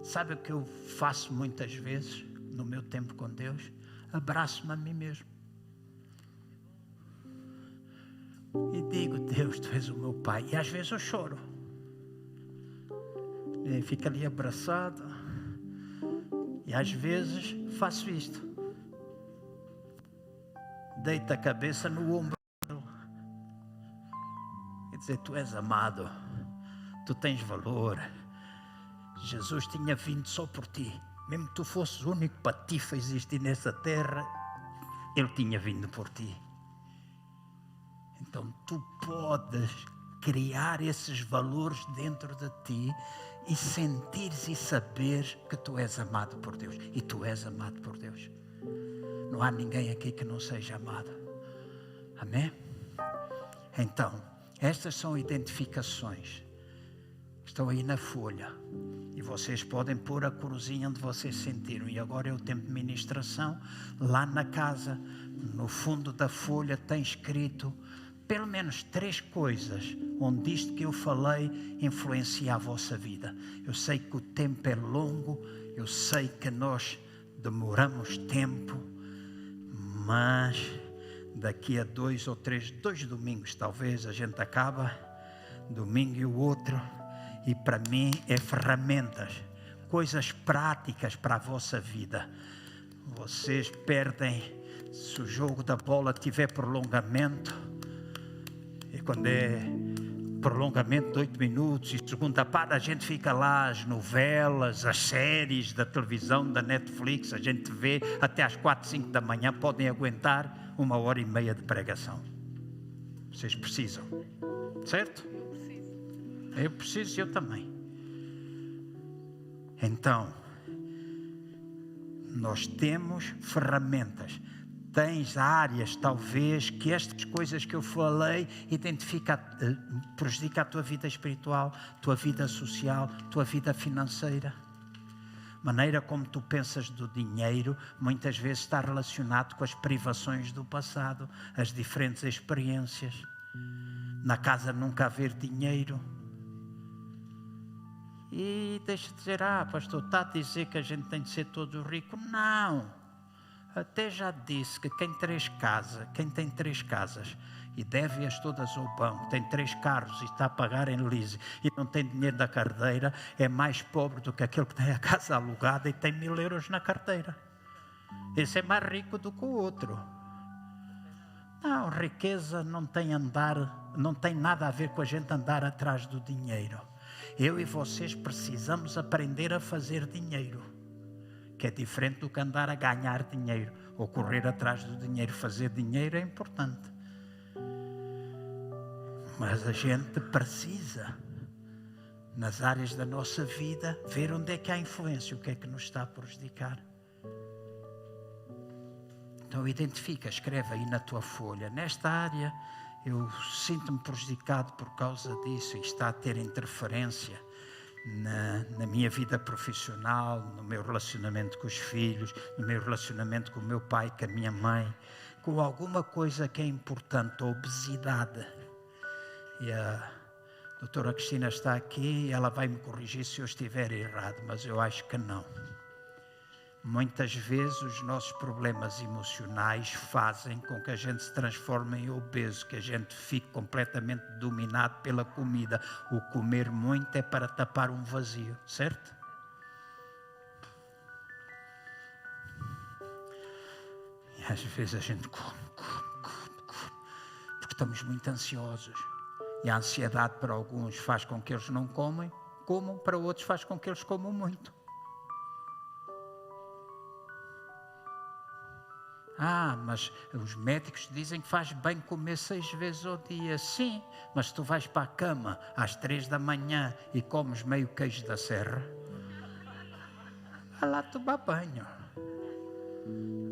Sabe o que eu faço muitas vezes no meu tempo com Deus? Abraço-me a mim mesmo e digo: Deus, Tu és o meu Pai. E às vezes eu choro e fico ali abraçado, e às vezes faço isto, deito a cabeça no ombro e dizer: Tu és amado, Tu tens valor. Jesus tinha vindo só por ti. Mesmo que tu fosses o único patife a existir nessa terra, Ele tinha vindo por ti. Então tu podes criar esses valores dentro de ti e sentires e saberes que tu és amado por Deus. E tu és amado por Deus. Não há ninguém aqui que não seja amado. Amém? Então, estas são identificações que estão aí na folha. E vocês podem pôr a corzinha onde vocês sentiram. E agora é o tempo de ministração. Lá na casa, no fundo da folha, tem escrito pelo menos 3 coisas onde isto que eu falei influencia a vossa vida. Eu sei que o tempo é longo, eu sei que nós demoramos tempo, mas daqui a 2 ou 3, 2 domingos talvez a gente acaba, domingo e o outro, e para mim é ferramentas, coisas práticas para a vossa vida. Vocês perdem, se o jogo da bola tiver prolongamento, e quando é prolongamento de 8 minutos e segunda parte, a gente fica lá, as novelas, as séries da televisão, da Netflix, a gente vê até às 4, 5 da manhã, podem aguentar 1h30 de pregação. Vocês precisam, certo? Eu preciso, eu também. Então, nós temos ferramentas. Tens áreas, talvez, que estas coisas que eu falei prejudica a tua vida espiritual, tua vida social, tua vida financeira. Maneira como tu pensas do dinheiro, muitas vezes está relacionado com as privações do passado, as diferentes experiências. Na casa nunca haver dinheiro. E deixa de dizer: pastor, está a dizer que a gente tem de ser todo rico? Não. Até já disse que quem tem 3 casas e deve-as todas ao banco, tem 3 carros e está a pagar em lease e não tem dinheiro da carteira, é mais pobre do que aquele que tem a casa alugada e tem 1000 euros na carteira. Esse é mais rico do que o outro. Não, riqueza não tem nada a ver com a gente andar atrás do dinheiro. Eu e vocês precisamos aprender a fazer dinheiro, que é diferente do que andar a ganhar dinheiro ou correr atrás do dinheiro. Fazer dinheiro é importante, mas a gente precisa, nas áreas da nossa vida, ver onde é que há influência, o que é que nos está a prejudicar. Então identifica, escreve aí na tua folha: nesta área eu sinto-me prejudicado por causa disso, e está a ter interferência na minha vida profissional, no meu relacionamento com os filhos, no meu relacionamento com o meu pai, com a minha mãe, com alguma coisa que é importante, a obesidade. E a doutora Cristina está aqui e ela vai me corrigir se eu estiver errado, mas eu acho que não. Muitas vezes os nossos problemas emocionais fazem com que a gente se transforme em obeso, que a gente fique completamente dominado pela comida. O comer muito é para tapar um vazio, certo? E às vezes a gente come, porque estamos muito ansiosos. E a ansiedade para alguns faz com que eles não comam, para outros faz com que eles comam muito. Mas os médicos dizem que faz bem comer 6 vezes ao dia. Sim, mas se tu vais para a cama às 3 da manhã e comes meio queijo da serra, vai lá tomar banho.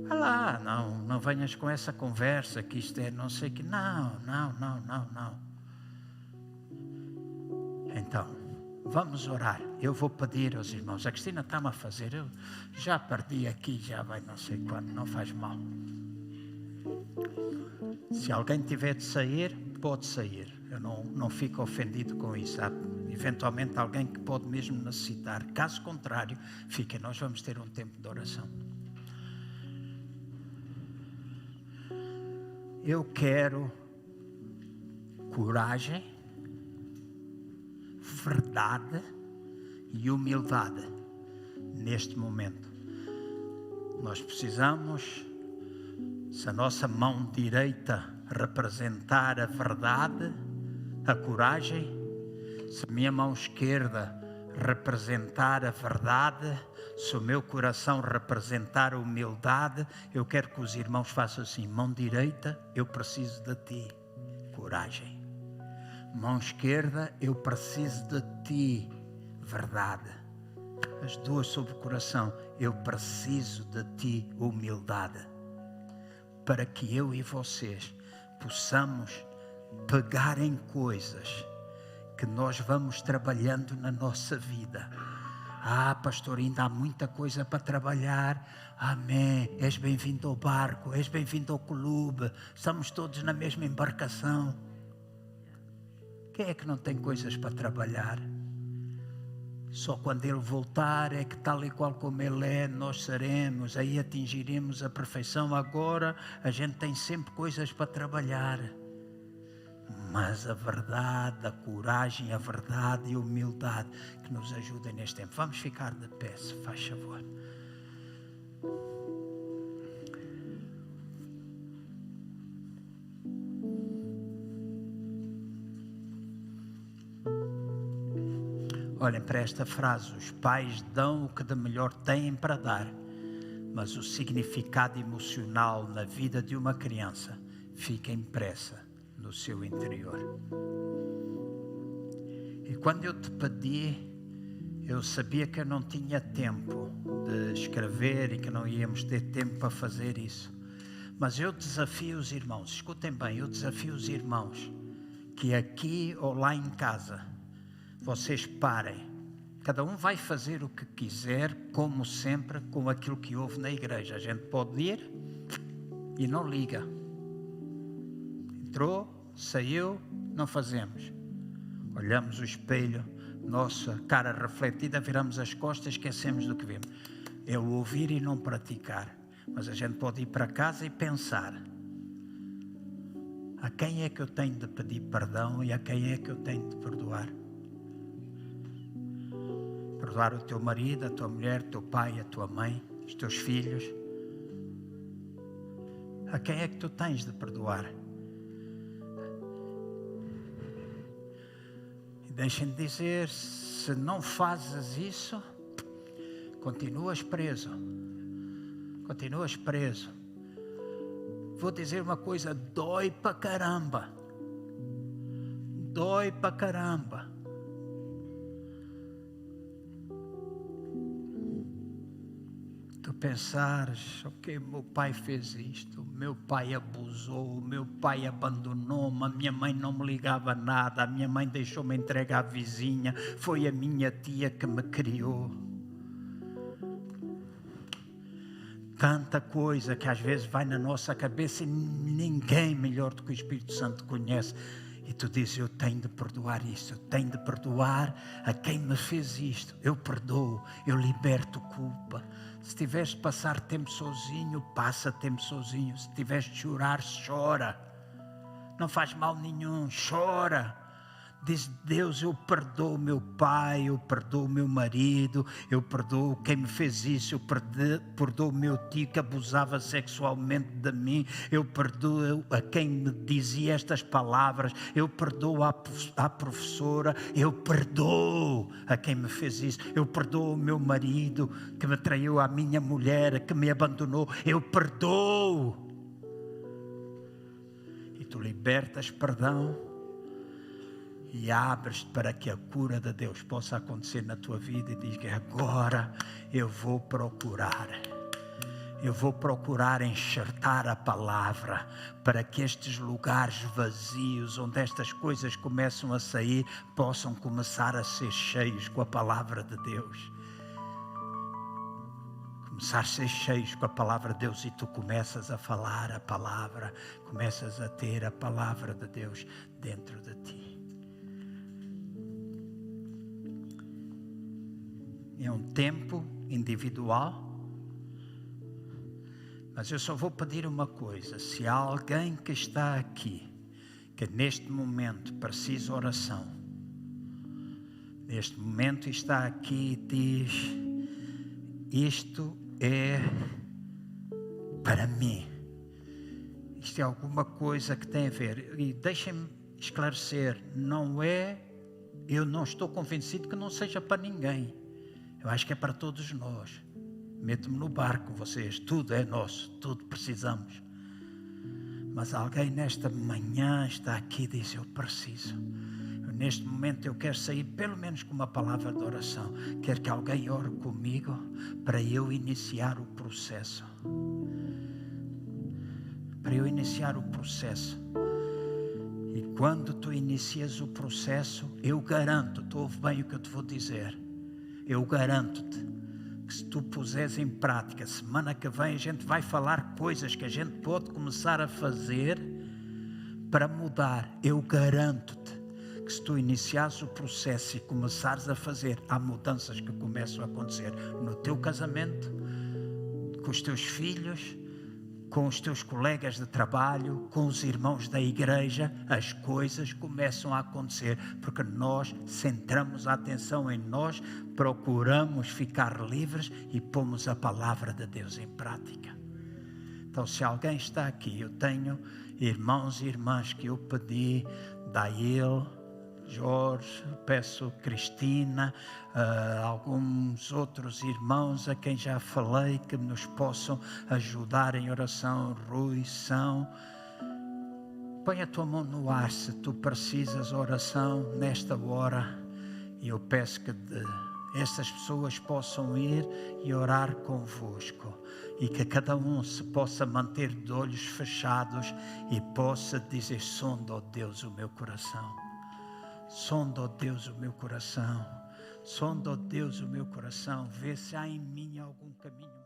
Vai lá, não venhas com essa conversa que isto é não sei o que. Não. Então, Vamos orar. Eu vou pedir aos irmãos. A Cristina está-me a fazer. Eu já perdi aqui, já vai não sei quando. Não faz mal. Se alguém tiver de sair, pode sair. Eu não fico ofendido com isso. Há eventualmente alguém que pode mesmo necessitar. Caso contrário, fiquem. Nós vamos ter um tempo de oração. Eu quero coragem, verdade e humildade neste momento. Nós precisamos, se a nossa mão direita representar a verdade, a coragem, se a minha mão esquerda representar a verdade, se o meu coração representar a humildade, eu quero que os irmãos façam assim: mão direita, eu preciso de ti, coragem. Mão esquerda, eu preciso de ti, verdade. As duas sobre o coração, eu preciso de ti, humildade. Para que eu e vocês possamos pegar em coisas que nós vamos trabalhando na nossa vida. Pastor, ainda há muita coisa para trabalhar. Amém. És bem-vindo ao barco, és bem-vindo ao clube. Estamos todos na mesma embarcação. Quem é que não tem coisas para trabalhar? Só quando Ele voltar é que, tal e qual como Ele é, nós seremos, aí atingiremos a perfeição. Agora a gente tem sempre coisas para trabalhar. Mas a verdade, a coragem, a verdade e a humildade que nos ajudem neste tempo. Vamos ficar de pé, se faz favor. Olhem para esta frase: os pais dão o que de melhor têm para dar, mas o significado emocional na vida de uma criança fica impressa no seu interior. E quando eu te pedi, eu sabia que eu não tinha tempo de escrever e que não íamos ter tempo para fazer isso. Mas eu desafio os irmãos, escutem bem, eu desafio os irmãos que aqui ou lá em casa vocês parem. Cada um vai fazer o que quiser, como sempre, com aquilo que houve na igreja. A gente pode ir e não liga. Entrou, saiu, não fazemos. Olhamos o espelho, nossa cara refletida, viramos as costas, esquecemos do que vimos. É o ouvir e não praticar. Mas a gente pode ir para casa e pensar: a quem é que eu tenho de pedir perdão e a quem é que eu tenho de perdoar? Perdoar o teu marido, a tua mulher, o teu pai, a tua mãe, os teus filhos. A quem é que tu tens de perdoar? E deixem-me dizer, se não fazes isso, continuas preso. Continuas preso. Vou dizer uma coisa: dói para caramba. Dói para caramba. Tu pensares: ok, meu pai fez isto, meu pai abusou, meu pai abandonou-me, a minha mãe não me ligava nada, a minha mãe deixou-me entregue à vizinha, foi a minha tia que me criou. Tanta coisa que às vezes vai na nossa cabeça e ninguém melhor do que o Espírito Santo conhece. E tu dizes: eu tenho de perdoar isto, eu tenho de perdoar a quem me fez isto. Eu perdoo, eu liberto culpa. Se tiveres de passar tempo sozinho, passa tempo sozinho. Se tiveres de chorar, chora. Não faz mal nenhum, chora. Diz: Deus, eu perdoo meu pai, eu perdoo meu marido, eu perdoo quem me fez isso, eu perdoo meu tio que abusava sexualmente de mim, eu perdoo a quem me dizia estas palavras, eu perdoo à professora, eu perdoo a quem me fez isso, eu perdoo o meu marido que me traiu, a minha mulher que me abandonou, eu perdoo. E tu libertas perdão e abres para que a cura de Deus possa acontecer na tua vida, e diz que agora eu vou procurar. Eu vou procurar enxertar a palavra para que estes lugares vazios, onde estas coisas começam a sair, possam começar a ser cheios com a palavra de Deus. Começar a ser cheios com a palavra de Deus, e tu começas a falar a palavra, começas a ter a palavra de Deus dentro de ti. É um tempo individual, mas eu só vou pedir uma coisa: se há alguém que está aqui, que neste momento precisa de oração, neste momento está aqui e diz: isto é para mim, isto é alguma coisa que tem a ver, e deixem-me esclarecer, eu não estou convencido que não seja para ninguém, eu acho que é para todos nós. Meto-me no barco com vocês, tudo é nosso, tudo precisamos. Mas alguém nesta manhã está aqui e diz: eu preciso. Neste momento eu quero sair pelo menos com uma palavra de oração. Quero que alguém ore comigo para eu iniciar o processo. Para eu iniciar o processo. E quando tu inicias o processo, eu garanto, tu ouve bem o que eu te vou dizer, eu garanto-te que se tu puseres em prática, semana que vem a gente vai falar coisas que a gente pode começar a fazer para mudar. Eu garanto-te que se tu iniciares o processo e começares a fazer, há mudanças que começam a acontecer no teu casamento, com os teus filhos, com os teus colegas de trabalho, com os irmãos da igreja. As coisas começam a acontecer, porque nós centramos a atenção em nós, procuramos ficar livres e pomos a palavra de Deus em prática. Então, se alguém está aqui, eu tenho irmãos e irmãs que eu pedi, Dail, Jorge, peço Cristina, alguns outros irmãos a quem já falei que nos possam ajudar em oração. Rui, São, põe a tua mão no ar se tu precisas de oração nesta hora, e eu peço que essas pessoas possam ir e orar convosco, e que cada um se possa manter de olhos fechados e possa dizer: sonda, ó Deus, o meu coração. Sonda, ó Deus, o meu coração. Sonda, ó Deus, o meu coração. Vê se há em mim algum caminho